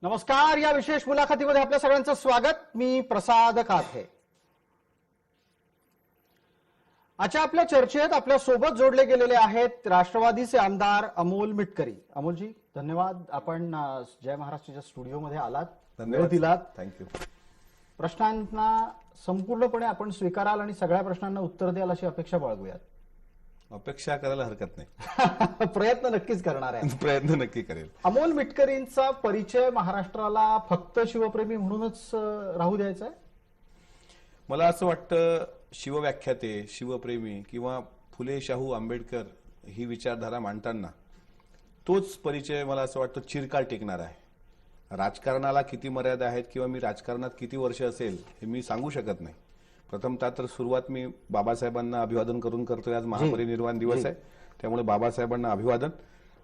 नमस्कार. या विशेष मुलाखतीमध्ये आपल्या सगळ्यांचं स्वागत. मी प्रसाद काथे. आजच्या आपल्या चर्चेत आपल्या सोबत जोडले गेलेले आहेत राष्ट्रवादीचे आमदार अमोल मिटकरी. अमोलजी, धन्यवाद. आपण जय महाराष्ट्राच्या स्टुडिओमध्ये आलात, वेळ दिलात. थँक्यू. प्रश्नांना संपूर्णपणे आपण स्वीकाराल आणि सगळ्या प्रश्नांना उत्तर द्याल अशी अपेक्षा बाळगूयात. अपेक्षा करायला हरकत नाही. प्रयत्न नक्कीच करणार आहे. प्रयत्न नक्की करेल. अमोल मिटकरींचा परिचय महाराष्ट्राला फक्त शिवप्रेमी म्हणूनच राहू द्यायचा आहे? मला असं वाटतं, शिवव्याख्याते, शिवप्रेमी किंवा फुले शाहू आंबेडकर ही विचारधारा मांडताना तोच परिचय मला असं वाटतं चिरकाल टिकणार आहे. राजकारणाला किती मर्यादा आहेत किंवा मी राजकारणात किती वर्ष असेल हे मी सांगू शकत नाही. प्रथमतः तर सुरुवात मी बाबासाहेबांना अभिवादन करून करतोय. आज महापरिनिर्वाण दिवस आहे, त्यामुळे बाबासाहेबांना अभिवादन.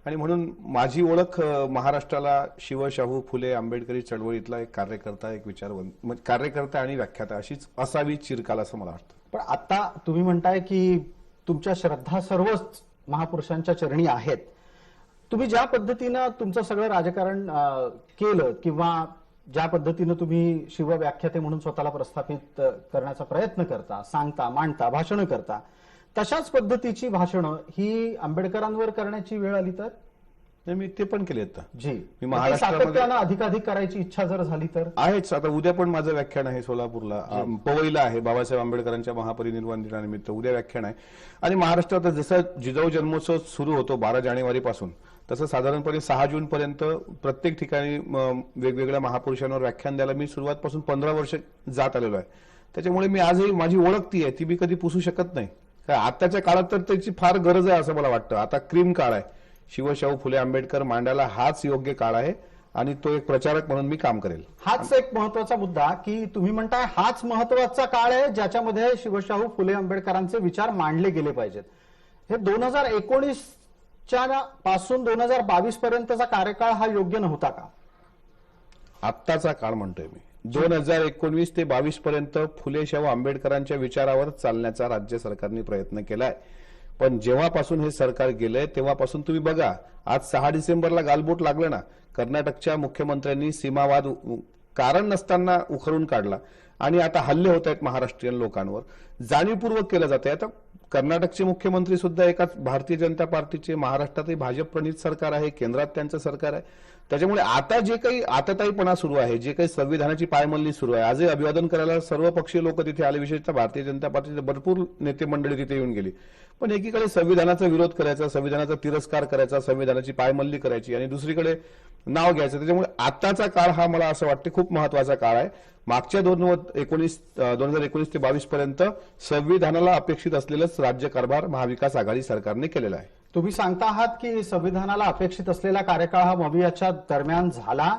आणि म्हणून माझी ओळख महाराष्ट्राला शिवशाहू फुले आंबेडकरी चळवळीतला एक कार्यकर्ता, एक विचारवंत, कार्यकर्ता आणि व्याख्याता अशीच असावी चिरकाल, असं मला वाटतं. पण आता तुम्ही म्हणताय की तुमच्या श्रद्धा सर्वच महापुरुषांच्या चरणी आहेत. तुम्ही ज्या पद्धतीनं तुमचं सगळं राजकारण केलं किंवा ज्या पद्धतीनं तुम्ही शिवव्याख्याते म्हणून स्वतःला प्रस्थापित करण्याचा प्रयत्न करता, सांगता, मांडता, भाषणं करता, तशाच पद्धतीची भाषणं ही आंबेडकरांवर करण्याची वेळ आली तर? मी ते पण केले आता. जी, मी महाराष्ट्रामध्ये सातत्यानं अधिकाधिक करायची इच्छा जर झाली तर आहेच. आता उद्या पण माझं व्याख्यान आहे सोलापूरला, पवईला आहे, बाबासाहेब आंबेडकरांच्या महापरिनिर्वाण दिनानिमित्त उद्या व्याख्यान आहे. आणि महाराष्ट्रात जसं जिजाऊ जन्मोत्सव सुरू होतो 12 जानेवारीपासून, तसं साधारणपणे 6 जून पर्यंत प्रत्येक ठिकाणी वेगवेगळ्या महापुरुषांवर व्याख्यान द्यायला मी सुरुवातपासून 15 वर्ष जात आलेलो आहे. त्याच्यामुळे मी आजही माझी ओळख ती आहे, ती मी कधी पुसू शकत नाही. आताच्या काळात तर त्याची फार गरज आहे असं मला वाटतं. आता क्रीम काळ आहे. शिवशाहू फुले आंबेडकर मांडायला हाच योग्य काळ आहे आणि तो एक प्रचारक म्हणून मी काम करेल. हाच एक महत्वाचा मुद्दा की तुम्ही म्हणताय हाच महत्वाचा काळ आहे ज्याच्यामध्ये शिवशाहू फुले आंबेडकरांचे विचार मांडले गेले पाहिजेत. हे 2019 पासून 2022 पर्यंतचा कार्यकाळ हा योग्य नव्हता का? आत्ताचा काळ म्हणतोय मी. 2019 ते 22 पर्यंत फुले शाहू आंबेडकरांच्या विचारावर चालण्याचा राज्य सरकारने प्रयत्न केलाय. पण जेव्हापासून हे सरकार गेलंय तेव्हापासून तुम्ही बघा, आज 6 डिसेंबरला गालबोट लागलं ना, कर्नाटकच्या मुख्यमंत्र्यांनी सीमावाद कारण नसताना उखरून काढला आणि आता हल्ले होत आहेत महाराष्ट्रीयन लोकांवर. जाणीवपूर्वक केलं जात आहे. आता कर्नाटकचे मुख्यमंत्री सुद्धा एकाच भारतीय जनता पार्टीचे, महाराष्ट्रातही भाजप प्रणित सरकार आहे, केंद्रात त्यांचं सरकार आहे. त्याच्यामुळे आता जे काही आतताईपणा सुरू आहे, जे काही संविधानाची पायमल्ली सुरू आहे, आजही अभिवादन करायला सर्व पक्षीय लोक तिथे आले, विशेषतः भारतीय जनता पार्टीचे भरपूर नेते मंडळी तिथे येऊन गेली. पण एकीकडे संविधानाचा विरोध करायचा, संविधानाचा तिरस्कार करायचा, संविधानाची पायमल्ली करायची आणि दुसरीकडे नाव घ्यायचं. त्याच्यामुळे आताचा काळ हा मला असं वाटतं खूप महत्वाचा काळ आहे. मागच्या 2019 ते 22 पर्यंत संविधानाला अपेक्षित असलेलंच राज्यकारभार महाविकास आघाडी सरकारने केलेला आहे. तुम्ही सांगता आहात की संविधानाला अपेक्षित असलेला कार्यकाळ हा मवियाच्या दरम्यान झाला.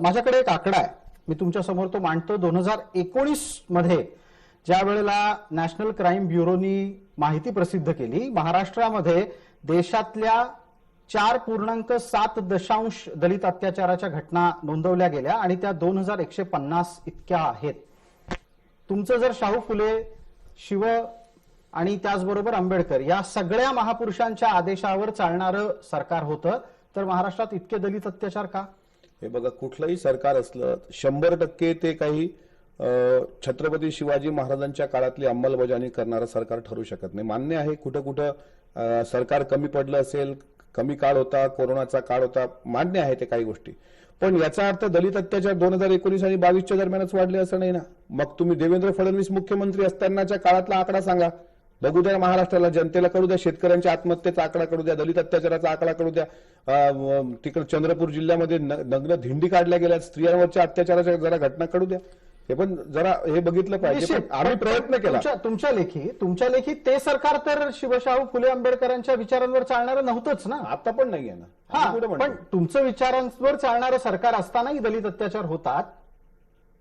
माझ्याकडे एक आकडा आहे, मी तुमच्या समोर तो मांडतो. 2019 मध्ये ज्या वेळेला नॅशनल क्राईम ब्युरोनी माहिती प्रसिद्ध केली, महाराष्ट्रामध्ये देशातल्या 4.7 दलित अत्याचाराच्या घटना नोंदवल्या गेल्या आणि त्या 2150 इतक्या आहेत. तुमचं जर शाहू फुले, शिव आणि त्याचबरोबर आंबेडकर या सगळ्या महापुरुषांच्या आदेशावर चालणारं सरकार होतं तर महाराष्ट्रात इतके दलित अत्याचार का? हे बघा, कुठलंही सरकार असलं 100% ते काही छत्रपती शिवाजी महाराजांच्या काळातली अंमलबजावणी करणारं सरकार ठरू शकत नाही. मान्य आहे, कुठं कुठं सरकार कमी पडलं असेल, कमी काळ होता, कोरोनाचा काळ होता, मान्य आहे ते काही गोष्टी. पण याचा अर्थ दलित अत्याचार 2019 आणि 22च्या दरम्यानच वाढले असं नाही ना. मग तुम्ही देवेंद्र फडणवीस मुख्यमंत्री असतानाच्या काळातला आकडा सांगा, बघू द्या महाराष्ट्राला, जनतेला कळू द्या. शेतकऱ्यांच्या आत्महत्येचा आकडा कळू द्या, दलित अत्याचाराचा आकडा कळू द्या. तिकडे चंद्रपूर जिल्ह्यामध्ये नग्न धिंडी काढल्या गेल्या, स्त्रियांवरच्या अत्याचाराच्या जरा घटना कळू द्या. हे पण जरा हे बघितलं पाहिजे. आम्ही प्रयत्न केला. तुमच्या लेखी ते सरकार तर शिवशाहू फुले आंबेडकरांच्या विचारांवर चालणारं नव्हतंच ना. आता पण नाहीये ना. पण तुमचं विचारांवर चालणारं सरकार असतानाही दलित अत्याचार होतात.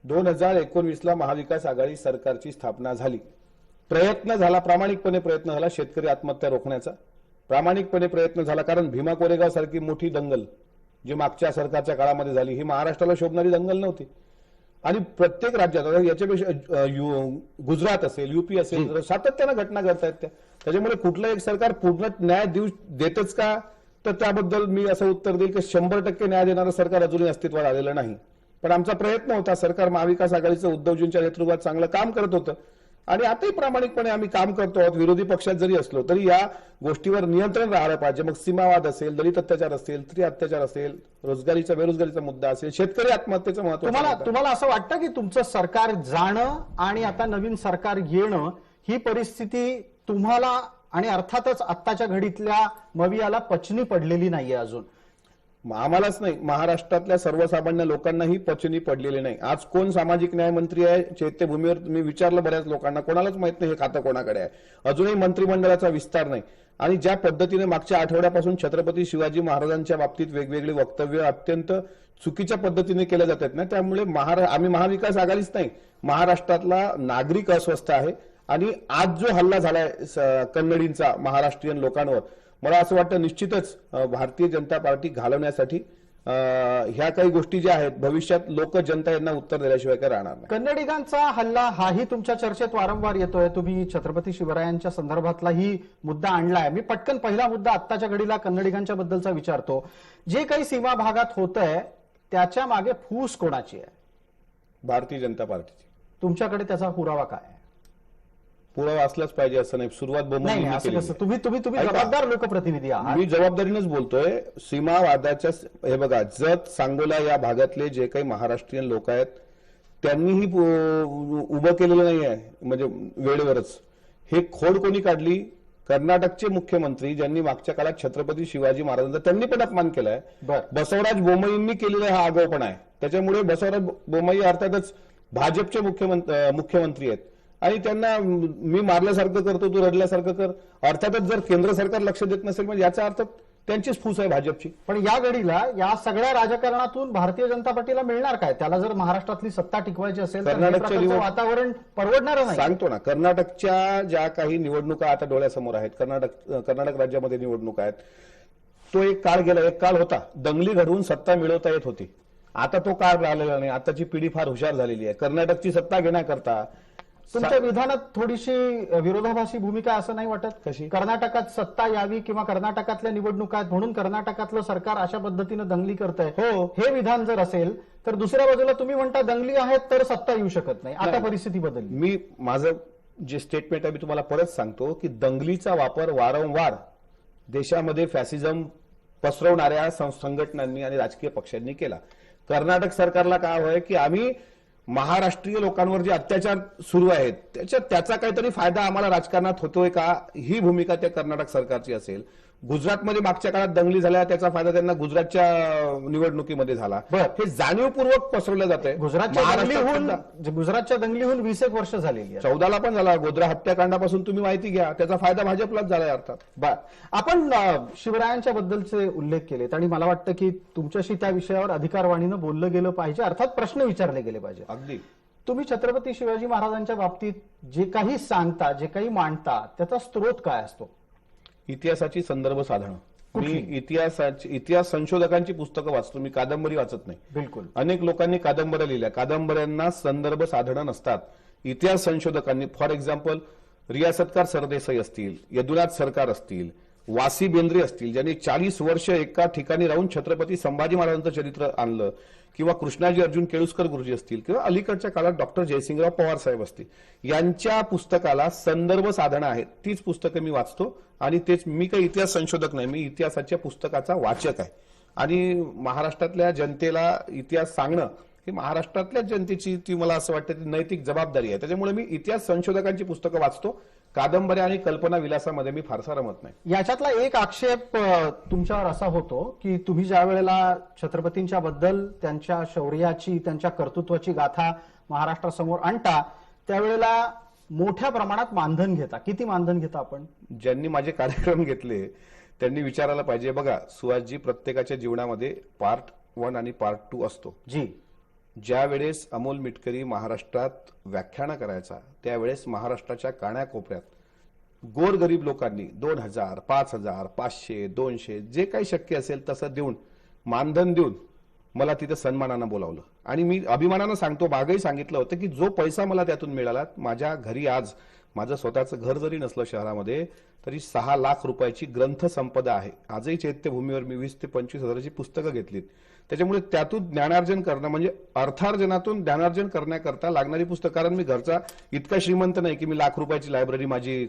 2019ला महाविकास आघाडी सरकारची स्थापना झाली. प्रयत्न झाला, प्रामाणिकपणे प्रयत्न झाला शेतकरी आत्महत्या रोखण्याचा, प्रामाणिकपणे प्रयत्न झाला. कारण भीमा कोरेगाव सारखी मोठी दंगल जी मागच्या सरकारच्या काळामध्ये झाली, ही महाराष्ट्राला शोभणारी दंगल नव्हती. आणि प्रत्येक राज्यात याच्यापेक्षा गुजरात असेल, युपी असेल, सातत्यानं घटना घडतायत त्या. त्याच्यामुळे कुठलं एक सरकार पूर्ण न्याय देतच का तर त्याबद्दल मी असं उत्तर देईल की 100% न्याय देणारं सरकार अजूनही अस्तित्वात आलेलं नाही. पण आमचा प्रयत्न होता. सरकार महाविकास आघाडीचं उद्धवजींच्या नेतृत्वात चांगलं काम करत होतं आणि आताही प्रामाणिकपणे आम्ही काम करतो आहोत. विरोधी पक्षात जरी असलो तरी या गोष्टीवर नियंत्रण राहायला पाहिजे. मग सीमावाद असेल, दलित अत्याचार असेल, स्त्री अत्याचार असेल, बेरोजगारीचा मुद्दा असेल, शेतकरी आत्महत्येचं महत्व. तुम्हाला असं वाटतं की तुमचं सरकार जाणं आणि आता नवीन सरकार येणं ही परिस्थिती तुम्हाला आणि अर्थातच आत्ताच्या घडीतल्या मवियाला पचनी पडलेली नाहीये अजून? आम्हालाच नाही, महाराष्ट्रातल्या सर्वसामान्य लोकांनाही पचनी पडलेली नाही. आज कोण सामाजिक न्याय मंत्री आहे चैत्यभूमीवर मी विचारलं बऱ्याच लोकांना, कोणालाच माहित नाही हे खातं कोणाकडे आहे. अजूनही मंत्रिमंडळाचा विस्तार नाही. आणि ज्या पद्धतीने मागच्या आठवड्यापासून छत्रपती शिवाजी महाराजांच्या बाबतीत वेगवेगळी वक्तव्य अत्यंत चुकीच्या पद्धतीने केल्या जातात ना, त्यामुळे आम्ही महाविकास आघाडीच नाही, महाराष्ट्रातला नागरिक अस्वस्थ आहे. आणि आज जो हल्ला झालाय कन्नडींचा महाराष्ट्रीयन लोकांवर, मला असं वाटतं निश्चितच भारतीय जनता पार्टी घालवण्यासाठी ह्या काही गोष्टी ज्या आहेत भविष्यात लोक जनता यांना उत्तर दिल्याशिवाय काय राहणार नाही. कन्नडिगांचा हल्ला हाही तुमच्या चर्चेत वारंवार येतोय. तुम्ही छत्रपती शिवरायांच्या संदर्भातलाही मुद्दा आणलाय. मी पटकन पहिला मुद्दा आत्ताच्या घडीला कन्नडिगांच्या बद्दलचा विचारतो. जे काही सीमा भागात होतंय त्याच्या मागे फूस कोणाची आहे? भारतीय जनता पार्टीची. तुमच्याकडे त्याचा पुरावा काय आहे? पुरावा असलाच पाहिजे असं नाही. सुरुवात नाही असं कसं? तुम्ही जबाबदार लोकप्रतिनिधी आहात. मी जबाबदारीनंच बोलतोय. सीमावादाच्या हे बघा, जत सांगोला या भागातले जे काही महाराष्ट्रीयन लोक आहेत त्यांनीही उभं केलेलं नाही आहे, म्हणजे वेळेवरच. हे खोड कोणी काढली? कर्नाटकचे मुख्यमंत्री ज्यांनी मागच्या काळात छत्रपती शिवाजी महाराजांचा त्यांनी पण अपमान केलाय. बसवराज बोम्मईंनी केलेला हा आगाऊपणा आहे. त्याच्यामुळे बसवराज बोम्मई अर्थातच भाजपचे मुख्यमंत्री आहेत आणि त्यांना मी मारल्यासारखं करतो, तू रडल्यासारखं कर. अर्थातच जर केंद्र सरकार लक्ष देत नसेल म्हणजे याचा अर्थ त्यांचीच फूस आहे भाजपची. पण या घडीला या सगळ्या राजकारणातून भारतीय जनता पार्टीला मिळणार काय? त्याला जर महाराष्ट्रातली सत्ता टिकवायची असेल तर कर्नाटकचं वातावरण परवडणार नाही. सांगतो ना, कर्नाटकच्या ज्या काही निवडणुका आता डोळ्यासमोर आहेत, कर्नाटक राज्यामध्ये निवडणुका आहेत, तो एक काळ गेला, एक काळ होता दंगली घडवून सत्ता मिळवता येत होती. आता तो काळ राहिलेला नाही. आताची पिढी फार हुशार झालेली आहे. कर्नाटकची सत्ता घेण्याकरता तुमच्या विधानात थोडीशी विरोधाभासी भूमिका असं नाही वाटत? कशी? कर्नाटकात सत्ता यावी किंवा कर्नाटकातल्या निवडणुका आहेत म्हणून कर्नाटकातलं सरकार अशा पद्धतीनं दंगली करतंय, हो, हे विधान जर असेल तर दुसऱ्या बाजूला तुम्ही म्हणता दंगली आहेत तर सत्ता येऊ शकत नाही. आता परिस्थिती बदलली. मी माझं जे स्टेटमेंट आहे मी तुम्हाला परत सांगतो की दंगलीचा वापर वारंवार देशामध्ये फॅसिझम पसरवणाऱ्या संघटनांनी आणि राजकीय पक्षांनी केला. कर्नाटक सरकारला काय हवंय की आम्ही महाराष्ट्रीय लोकांवर जे अत्याचार सुरू आहेत त्याचा काहीतरी फायदा आम्हाला राजकारणात होतोय का, ही भूमिका त्या कर्नाटक सरकारची असेल. गुजरातमध्ये मागच्या काळात दंगली झाल्या, त्याचा फायदा त्यांना गुजरातच्या निवडणुकीमध्ये झाला. हे जाणीवपूर्वक पसरवलं जात आहे. गुजरातच्या दंगलीहून 20 वर्ष झालेली आहे. 14ला पण झाला. गोध्रा हत्याकांडापासून तुम्ही माहिती घ्या, त्याचा फायदा भाजपलाच झालाय अर्थात. बर, आपण शिवरायांच्या बद्दलचे उल्लेख केलेत आणि मला वाटतं की तुमच्याशी त्या विषयावर अधिकारवाणीनं बोललं गेलं पाहिजे, अर्थात प्रश्न विचारले गेले पाहिजे. अगदी. तुम्ही छत्रपती शिवाजी महाराजांच्या बाबतीत जे काही सांगता, जे काही मांडता, त्याचा स्रोत काय असतो? इतिहासाची संदर्भ साधनं. मी इतिहास संशोधकांची पुस्तकं वाचतो, मी कादंबरी वाचत नाही. बिलकुल. अनेक लोकांनी कादंबऱ्या लिहिल्या, कादंबऱ्यांना संदर्भ साधनं नसतात. इतिहास संशोधकांनी, फॉर एक्झाम्पल रियासतकार सरदेसाई असतील, यदुनाथ सरकार असतील, वासी बेंद्रे असतील, ज्यांनी 40 वर्ष एका ठिकाणी राहून छत्रपती संभाजी महाराजांचं चरित्र आणलं, किंवा कृष्णाजी अर्जुन केळुस्कर गुरुजी असतील, किंवा अलीकडच्या काळात डॉक्टर जयसिंगराव पवार साहेब असतील, यांच्या पुस्तकाला संदर्भ साधनं आहेत. तीच पुस्तकं मी वाचतो आणि तेच, मी काही इतिहास संशोधक नाही, मी इतिहासाच्या पुस्तकाचा वाचक आहे. आणि महाराष्ट्रातल्या जनतेला इतिहास सांगणं ही महाराष्ट्रातल्या जनतेची, ती मला असं वाटतं ती नैतिक जबाबदारी आहे. त्याच्यामुळे मी इतिहास संशोधकांची पुस्तकं वाचतो. कादंबऱ्या आणि कल्पना विलासामध्ये मी फारसा रमत नाही. याच्यातला एक आक्षेप तुमच्यावर असा होतो की तुम्ही ज्या वेळेला छत्रपतींच्या बद्दल, त्यांच्या शौर्याची, त्यांच्या कर्तृत्वाची गाथा महाराष्ट्रासमोर आणता त्यावेळेला मोठ्या प्रमाणात मानधन घेता. किती मानधन घेता आपण? ज्यांनी माझे कार्यक्रम घेतले त्यांनी विचारायला पाहिजे. बघा सुहासजी, प्रत्येकाच्या जीवनामध्ये पार्ट 1 आणि पार्ट 2 असतो. जी. ज्या वेळेस अमोल मिटकरी महाराष्ट्रात व्याख्यानं करायचा, त्यावेळेस महाराष्ट्राच्या कानाकोपऱ्यात गोरगरीब लोकांनी 2000, 5000, 500, 200 जे काही शक्य असेल तसं देऊन, मानधन देऊन मला तिथं सन्मानानं बोलावलं. आणि मी अभिमानानं सांगतो, मागेही सांगितलं होतं की जो पैसा मला त्यातून मिळाला, माझ्या घरी आज माझं स्वतःचं घर जरी नसलं शहरामध्ये तरी 6 लाख रुपयाची ग्रंथ संपदा आहे. आजही चैत्यभूमीवर मी 20 ते 25 हजाराची पुस्तकं घेतलीत. त्याच्यामुळे त्यातून ज्ञानार्जन करणं म्हणजे अर्थार्जनातून ज्ञानार्जन करण्याकरता लागणारी पुस्तक, कारण मी घरचा इतका श्रीमंत नाही की मी लाख रुपयाची लायब्ररी माझी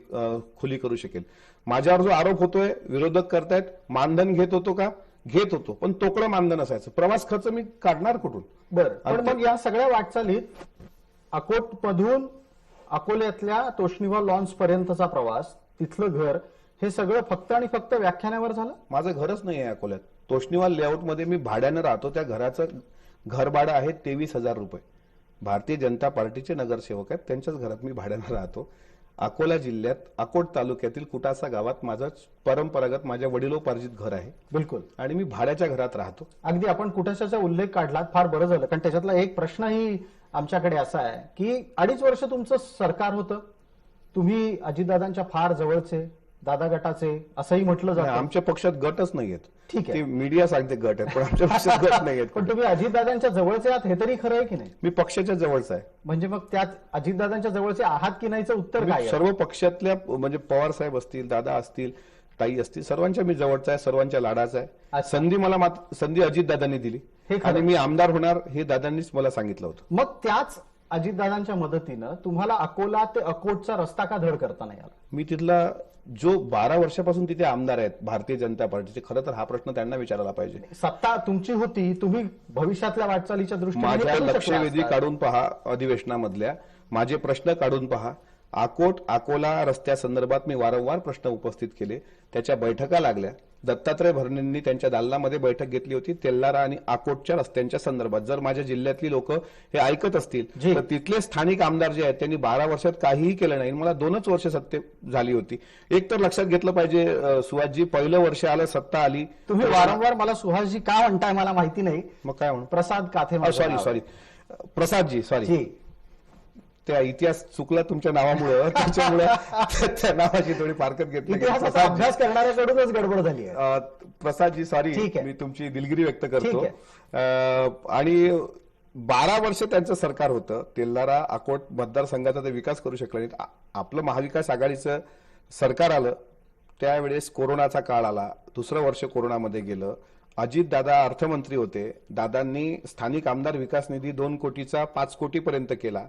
खुली करू शकेल. माझ्यावर जो आरोप होतोय, विरोधक करतायत, मानधन घेत होतो का? घेत होतो, पण तोकडं मानधन असायचं. प्रवास खर्च मी काढणार कुठून? बरं, पण मग या सगळ्या वाटचालीत अकोटमधून अकोल्यातल्या तोष्णीवाल लॉन्स पर्यंतचा प्रवास, तिथलं घर, हे सगळं फक्त आणि फक्त व्याख्यानावर झालं? माझं घरच नाही आहे अकोल्यात. तोष्णीवाल लेआउटमध्ये मी भाड्यानं राहतो. त्या घराचं घर भाडं आहे 23,000 रुपये. भारतीय जनता पार्टीचे नगरसेवक आहेत, त्यांच्याच घरात मी भाड्यानं राहतो. अकोला जिल्ह्यात अकोट तालुक्यातील कुटासा गावात माझं परंपरागत माझ्या वडिलोपार्जित घर आहे. बिलकुल. आणि मी भाड्याच्या घरात राहतो. अगदी आपण कुटाशाचा उल्लेख काढला, फार बरं झालं, कारण त्याच्यातला एक प्रश्नही आमच्याकडे असा आहे की 2.5 वर्ष तुमचं सरकार होतं, तुम्ही अजितदादांच्या फार जवळचे, दादा गटाचे असंही म्हटलं जातं. आमच्या पक्षात गटच नाहीयेत. ठीक आहे, ते मीडिया सांगते गट आहेत, पण आमच्या पक्षात गट नाहीयेत. पण तुम्ही अजितदादांच्या जवळचे आहात हे तरी खरं आहे की नाही? मी पक्षाच्या जवळचा आहे. म्हणजे मग त्यात अजितदादांच्या जवळचे आहात की नाहीचं उत्तर काय आहे? सर्व पक्षातल्या म्हणजे पवार साहेब असतील, दादा असतील, ताई असतील, सर्वांच्या मी जवळचा आहे, सर्वांच्या लाडाचा आहे. संधी मला संधी अजितदादांनी दिली आणि मी आमदार होणार हे दादांनीच मला सांगितलं होतं. मग त्याच अजितदादांच्या मदतीनं तुम्हाला अकोला ते अकोटचा रस्ता का धड करता नाही आला? मी तिथला जो 12 वर्षापासून तिथे आमदार आहेत भारतीय जनता पार्टीचे, खरं तर हा प्रश्न त्यांना विचारायला पाहिजे. सत्ता तुमची होती, तुम्ही भविष्यातल्या वाटचालीच्या दृष्टीने माझ्या लक्षवेधी काढून पहा, अधिवेशनामधल्या माझे प्रश्न काढून पहा. अकोट अकोला रस्त्यासंदर्भात मी वारंवार प्रश्न उपस्थित केले, त्याच्या बैठका लागल्या. दत्तात्रय भरणेंनी त्यांच्या दालनामध्ये बैठक घेतली होती तेल्लारा आणि अकोटच्या रस्त्यांच्या संदर्भात. जर माझ्या जिल्ह्यातली लोक हे ऐकत असतील तर तिथले स्थानिक आमदार जे आहेत त्यांनी 12 वर्षात काहीही केलं नाही. मला 2च वर्ष सत्ते झाली होती. एक तर लक्षात घेतलं पाहिजे सुहासजी, पहिलं वर्ष आलं, सत्ता आली. तुम्ही वारंवार मला सुहासजी का म्हणताय मला माहिती नाही. मग काय म्हणू? प्रसाद काथे. Sorry प्रसादजी, sorry. त्या इतिहास चुकला तुमच्या नावामुळे, त्याच्यामुळे त्या नावाची थोडी फारकत घेतली. इतिहासाचा अभ्यास करणाऱ्याकडूनच गडबड झाली आहे. प्रसादजी सॉरी, मी तुमची दिलगिरी व्यक्त करतो. आणि 12 वर्ष त्यांचं सरकार होतं. तेल्लारा अकोट मतदारसंघाचा ते विकास करू शकला नाहीत. आपलं महाविकास आघाडीचं सरकार आलं, त्यावेळेस कोरोनाचा काळ आला, दुसरं वर्ष कोरोनामध्ये गेलं. अजितदादा अर्थमंत्री होते. दादांनी स्थानिक आमदार विकास निधी 2 कोटीचा 5 कोटीपर्यंत केला.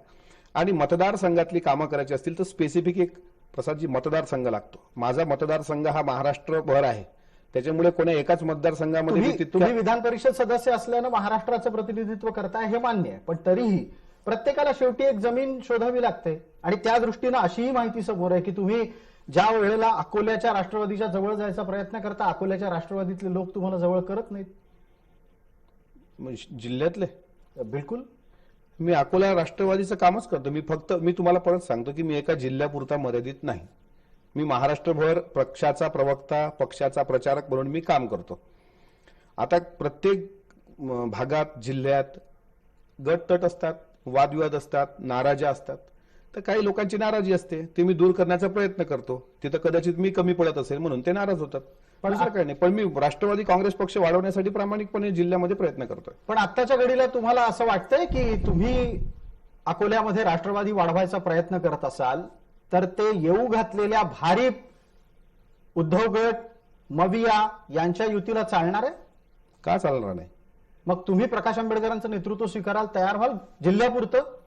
आणि मतदारसंघातली कामं करायची असतील तर स्पेसिफिक एक प्रसादजी मतदारसंघ लागतो. माझा मतदारसंघ हा महाराष्ट्रभर आहे, त्याच्यामुळे कोणा एकाच मतदारसंघामध्ये तुम्ही विधान परिषद सदस्य असल्यानं महाराष्ट्राचं प्रतिनिधित्व करताय हे मान्य आहे, पण तरीही प्रत्येकाला शेवटी एक जमीन शोधावी लागते. आणि त्या दृष्टीनं अशीही माहिती समोर आहे की तुम्ही ज्या वेळेला अकोल्याच्या राष्ट्रवादीच्या जवळ जायचा प्रयत्न करता, अकोल्याच्या राष्ट्रवादीतले लोक तुम्हाला जवळ करत नाहीत. जिल्ह्यातले बिलकुल. मी अकोला राष्ट्रवादीचं कामच करतो. मी तुम्हाला परत सांगतो की मी एका जिल्ह्यापुरता मर्यादित नाही. मी महाराष्ट्रभर पक्षाचा प्रवक्ता, पक्षाचा प्रचारक म्हणून मी काम करतो. आता प्रत्येक भागात, जिल्ह्यात गटतट असतात, वादविवाद असतात, नाराज्या असतात. तर काही लोकांची नाराजी असते, ती मी दूर करण्याचा प्रयत्न करतो. तिथं कदाचित मी कमी पडत असेल म्हणून ते नाराज होतात, पण असं काही नाही. पण मी राष्ट्रवादी काँग्रेस पक्ष वाढवण्यासाठी प्रामाणिकपणे जिल्ह्यामध्ये प्रयत्न करतोय. पण आत्ताच्या घडीला तुम्हाला असं वाटतंय की तुम्ही अकोल्यामध्ये राष्ट्रवादी वाढवायचा प्रयत्न करत असाल तर ते येऊ घातलेल्या भारीप उद्धव गट, मविया यांच्या युतीला चालणार आहे का? चालणार नाही. मग तुम्ही प्रकाश आंबेडकरांचं नेतृत्व स्वीकारायला तयार व्हाल जिल्ह्यापुरतं?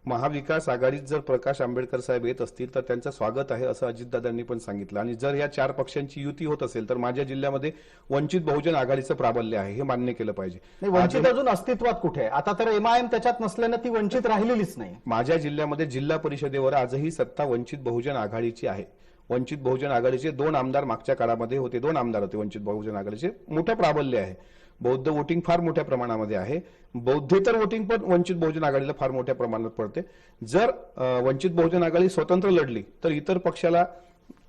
महाविकास आघाडीत जर प्रकाश आंबेडकर साहेब येत असतील तर त्यांचं स्वागत आहे असं अजितदादांनी पण सांगितलं. आणि जर या 4 पक्षांची युती होत असेल तर माझ्या जिल्ह्यामध्ये वंचित बहुजन आघाडीचं प्राबल्य आहे, हे मान्य केलं पाहिजे. वंचित अजून अस्तित्वात कुठे आहे? आता तर MIM त्याच्यात नसल्यानं ती वंचित राहिलेलीच नाही. माझ्या जिल्ह्यामध्ये जिल्हा परिषदेवर आजही सत्ता वंचित बहुजन आघाडीची आहे. वंचित बहुजन आघाडीचे 2 आमदार मागच्या काळामध्ये होते, 2 आमदार होते वंचित बहुजन आघाडीचे. मोठं प्राबल्य आहे. बौद्ध वोटिंग फार मोठ्या प्रमाणामध्ये आहे. बौद्धेतर वोटिंग पण वंचित बहुजन आघाडीला फार मोठ्या प्रमाणात पडते. जर वंचित बहुजन आघाडी स्वतंत्र लढली तर इतर पक्षाला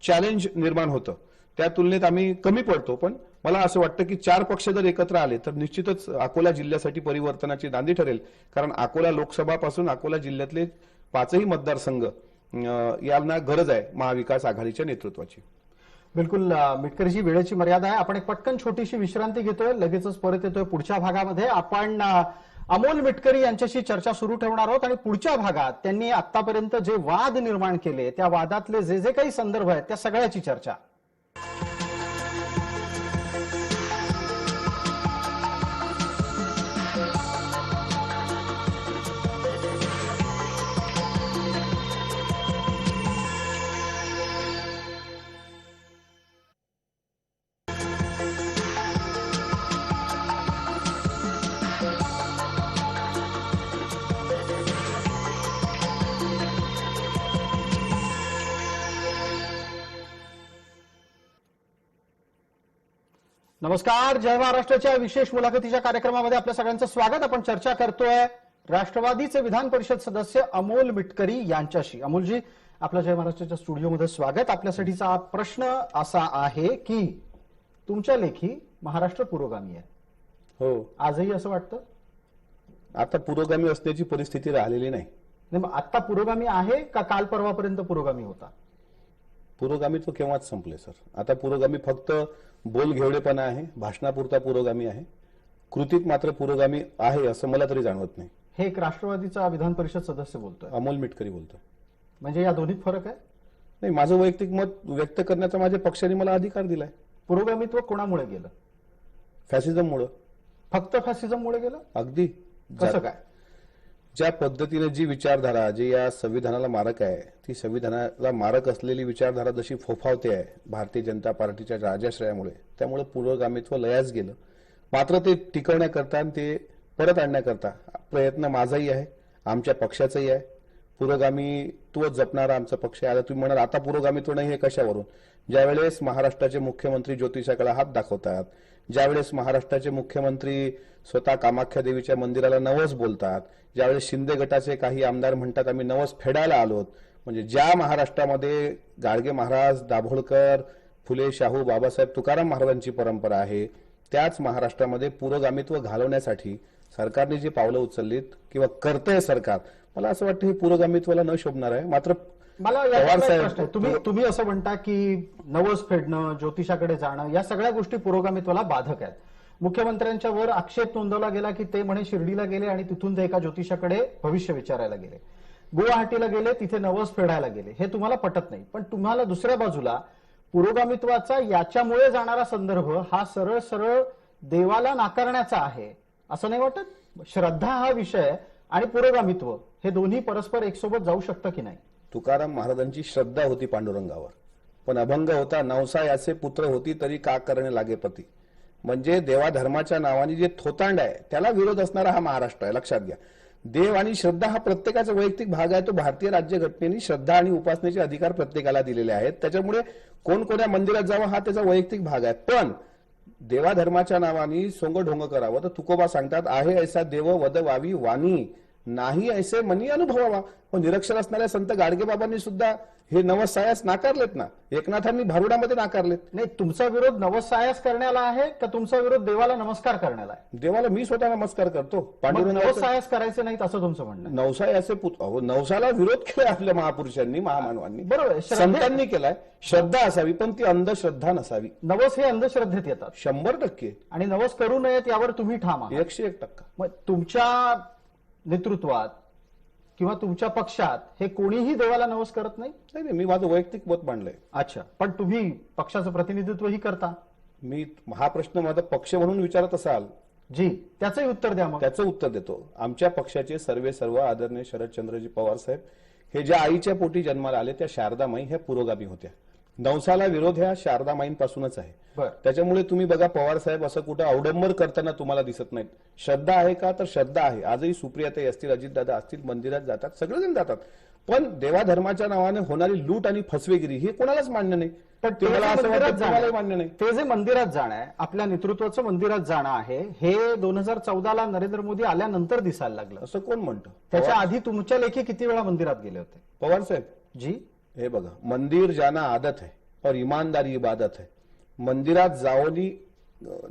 चॅलेंज निर्माण होतं. त्या तुलनेत आम्ही कमी पडतो. पण मला असं वाटतं की 4 पक्ष जर एकत्र आले तर निश्चितच अकोला जिल्ह्यासाठी परिवर्तनाची नांदी ठरेल. कारण अकोला लोकसभापासून अकोला जिल्ह्यातले 5ही मतदारसंघ यांना गरज आहे महाविकास आघाडीच्या नेतृत्वाची. बिलकुल. मिटकरीची वेळेची मर्यादा आहे. आपण एक पटकन छोटीशी विश्रांती घेतोय, लगेचच परत येतोय पुढच्या भागामध्ये. आपण अमोल मिटकरी यांच्याशी चर्चा सुरू ठेवणार आहोत आणि पुढच्या भागात त्यांनी आतापर्यंत जे वाद निर्माण केले त्या वादातले जे जे काही संदर्भ आहेत त्या सगळ्याची चर्चा. नमस्कार, जय महाराष्ट्राच्या विशेष मुलाखतीच्या कार्यक्रमामध्ये आपल्या सगळ्यांचं स्वागत. आपण चर्चा करतोय राष्ट्रवादीचे विधान परिषद सदस्य अमोल मिटकरी यांच्याशी. अमोलजी, आपल्या जय महाराष्ट्राच्या स्टुडिओमध्ये स्वागत. आपल्यासाठीचा प्रश्न असा आहे की तुमच्या लेखी महाराष्ट्र पुरोगामी आहे. हो, आजही असं वाटतं? आता पुरोगामी असण्याची परिस्थिती राहिलेली नाही. नाही, मग आता पुरोगामी आहे का काल परवापर्यंत पुरोगामी होता? पुरोगामी तो केव्हाच संपले सर. आता पुरोगामी फक्त बोल घेवडेपणा आहे, भाषणापुरता पुरोगामी आहे. कृतीत मात्र पुरोगामी आहे असं मला तरी जाणवत नाही. हे एक राष्ट्रवादीचा विधान परिषद सदस्य बोलतोय. अमोल मिटकरी बोलतोय. म्हणजे या दोन्हीत फरक आहे? नाही, माझं वैयक्तिक मत व्यक्त करण्याचा माझ्या पक्षाने मला अधिकार दिलाय. पुरोगामित्व कोणामुळे गेलं? फॅसिझममुळे. फक्त फॅसिझममुळे गेलं? अगदी. कसं काय? ज्या पद्धतीने जी विचारधारा जी या संविधानाला मारक आहे, ती संविधानाला मारक असलेली विचारधारा जशी फोफावते आहे भारतीय जनता पार्टीच्या राजाश्रयामुळे, त्यामुळे पुरोगामित्व लयास गेलं. मात्र ते टिकवण्याकरता आणि ते परत आणण्याकरता प्रयत्न माझाही आहे, आमच्या पक्षाचाही आहे. पुरोगामित्व जपणारा आमचा पक्ष आहे. आता तुम्ही म्हणाल आता पुरोगामित्व नाही हे कशावरून? ज्यावेळेस महाराष्ट्राचे मुख्यमंत्री ज्योतिषाकडे हात दाखवतात, ज्यावेळेस महाराष्ट्राचे मुख्यमंत्री स्वतः कामाख्या देवीच्या मंदिराला नवस बोलतात, ज्यावेळेस शिंदे गटाचे काही आमदार म्हणतात आम्ही नवस फेडायला आलोत, म्हणजे ज्या महाराष्ट्रामध्ये गाडगे महाराज, दाभोळकर, फुले शाहू, बाबासाहेब तुकाराम महाराजांची परंपरा आहे, त्याच महाराष्ट्रामध्ये पुरोगामित्व घालवण्यासाठी सरकारने जी पावलं उचललीत किंवा करतंय सरकार, मला असं वाटतं हे पुरोगामित्वाला न शोभणार आहे. मात्र मला याचा प्रश्न आहे, तुम्ही असं म्हणता की नवस फेडणं, ज्योतिषाकडे जाणं या सगळ्या गोष्टी पुरोगामित्वाला बाधक आहेत. मुख्यमंत्र्यांच्या वर आक्षेप नोंदवला गेला की ते म्हणे शिर्डीला गेले आणि तिथून ते एका ज्योतिषाकडे भविष्य विचारायला गेले, गुवाहाटीला गेले, तिथे नवस फेडायला गेले. हे तुम्हाला पटत नाही. पण तुम्हाला दुसऱ्या बाजूला पुरोगामित्वाचा याच्यामुळे जाणारा संदर्भ हा सरळ सरळ देवाला नाकारण्याचा आहे असं नाही वाटत? श्रद्धा हा विषय आणि पुरोगामित्व हे दोन्ही परस्पर एकसोबत जाऊ शकतं की नाही? तुकाराम महाराजांची श्रद्धा होती पांडुरंगावर, पण अभंग होता नवसा याचे पुत्र होती तरी का करणे लागे पती. म्हणजे देवाधर्माच्या नावाने जे थोतांड आहे त्याला विरोध असणारा हा महाराष्ट्र आहे, लक्षात घ्या. देव आणि श्रद्धा हा प्रत्येकाचा वैयक्तिक भाग आहे. तो भारतीय राज्यघटनेने श्रद्धा आणि उपासनेचे अधिकार प्रत्येकाला दिलेले आहेत. त्याच्यामुळे कोण कोण्या मंदिरात जावं हा त्याचा वैयक्तिक भाग आहे. पण देवाधर्माच्या नावाने सोंग ढोंग करावं तर तुकोबा सांगतात, आहे ऐसा देव वद वावी वाणी, नाही ऐसे मनी अनुभवावा. पण निरक्षर असणाऱ्या संत गाडगेबाबांनी सुद्धा हे नवस सायास नाकारलेत ना. एकनाथांनी भारुडामध्ये नाकारलेत. नाही, तुमचा विरोध नवस सायास करण्याला आहे का तुमचा विरोध देवाला नमस्कार करण्याला आहे? देवाला मी स्वतः नमस्कार करतो. नवस सायास करायचे नाहीत असं तुमचं म्हणणं? नवसा याचे नवसाला विरोध केलाय आपल्या महापुरुषांनी, महामानवांनी, बरोबर, संतांनी केलाय. श्रद्धा असावी पण ती अंधश्रद्धा नसावी. नवस हे अंधश्रद्धेत येतात 100%. आणि नवस करू नयेत यावर तुम्ही ठाम आहात 101%. मग तुमच्या नेतृत्वात किंवा तुमच्या पक्षात हे कोणीही देवाला नवस करत नाही? नाही, मी माझं वैयक्तिक मत मांडलंय. अच्छा, पण तुम्ही पक्षाचं प्रतिनिधित्वही करता. मी हा प्रश्न माझा पक्ष म्हणून विचारत असाल जी, त्याचंही उत्तर द्या. मग त्याचं उत्तर देतो. आमच्या पक्षाचे सर्व आदरणीय शरदचंद्रजी पवार साहेब हे ज्या आईच्या पोटी जन्माला आले त्या शारदामाई ह्या पुरोगामी होत्या. नवसाला विरोध ह्या शारदामाईंपासूनच आहे. त्याच्यामुळे तुम्ही बघा पवार साहेब असं कुठं अवडंबर करताना तुम्हाला दिसत नाहीत. श्रद्धा आहे का तर श्रद्धा आहे. आजही सुप्रियाताई असतील, अजितदादा असतील, मंदिरात जातात, सगळेजण जातात. पण देवाधर्माच्या नावाने होणारी लूट आणि फसवेगिरी हे कोणालाच मान्य नाही. पण ते मला असं वाटतं तुम्हालाही मान्य नाही. ते जे मंदिरात जाणं आहे, आपल्या नेतृत्वाचं मंदिरात जाणं आहे, हे 2014ला नरेंद्र मोदी आल्यानंतर दिसायला लागलं असं कोण म्हणतं? त्याच्या आधी तुमच्या लेखी किती वेळा मंदिरात गेले होते पवार साहेब? जी, हे बघा, मंदिर जाना आदत है और ईमानदारी इबादत है. मंदिरात जाऊनी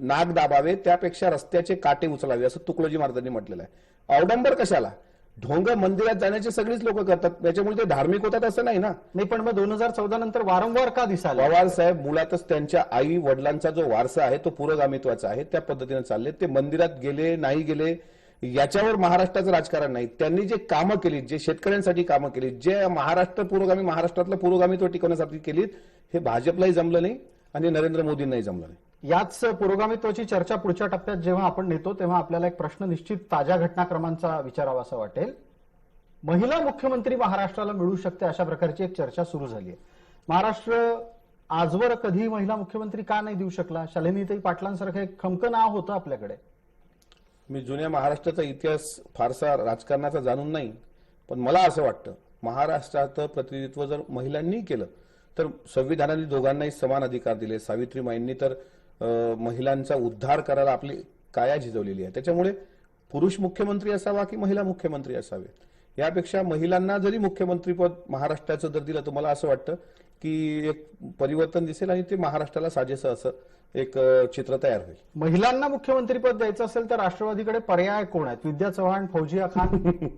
नाक दाबावे त्यापेक्षा रस्त्याचे काटे उचलावे असं तुकडोजी महाराजांनी म्हटलेलं आहे. अवडंबर कशाला? ढोंग मंदिरात जाण्याचे सगळीच लोक करतात, त्याच्यामुळे ते धार्मिक होतात असं नाही ना. नाही, पण मग 2014 नंतर वारंवार का दिसायला? पवार साहेब मुळातच त्यांच्या आई वडिलांचा जो वारसा आहे तो पुरोगामित्वाचा आहे. त्या पद्धतीने चालले. ते मंदिरात गेले नाही गेले, याच्यावर महाराष्ट्राचं राजकारण नाही. त्यांनी जे कामं केलीत, जे शेतकऱ्यांसाठी कामं केलीत, जे महाराष्ट्र पुरोगामी, महाराष्ट्रातलं पुरोगामित्व टिकवण्यासाठी केलीत, हे भाजपलाही जमलं नाही आणि नरेंद्र मोदींनाही जमलं नाही. याच पुरोगामित्वाची चर्चा पुढच्या टप्प्यात जेव्हा आपण नेतो तेव्हा आपल्याला एक प्रश्न निश्चित ताज्या घटनाक्रमांचा विचारावा असं वाटेल. महिला मुख्यमंत्री महाराष्ट्राला मिळू शकते अशा प्रकारची एक चर्चा सुरू झाली आहे. महाराष्ट्र आजवर कधी महिला मुख्यमंत्री का नाही देऊ शकला? शालिनीताई पाटलांसारखं एक खमकं नाव होतं आपल्याकडे. मी जुन्या महाराष्ट्राचा इतिहास फारसा राजकारणाचा जाणून नाही, पण मला असं वाटतं महाराष्ट्राचं प्रतिनिधित्व जर महिलांनी केलं तर संविधानाने दोघांनाही समान अधिकार दिले. सावित्रीबाईंनी तर महिलांचा उद्धार करायला आपली काया झिजवलेली आहे. त्याच्यामुळे पुरुष मुख्यमंत्री असावा की महिला मुख्यमंत्री असावे, यापेक्षा महिलांना जरी मुख्यमंत्रीपद महाराष्ट्राचं जर दिलं तर मला असं वाटतं की एक परिवर्तन दिसेल आणि ते महाराष्ट्राला साजेसं असं एक चित्र तयार होईल. महिलांना मुख्यमंत्रीपद द्यायचं असेल तर राष्ट्रवादीकडे पर्याय कोण आहेत? विद्या चव्हाण, फौजिया खान?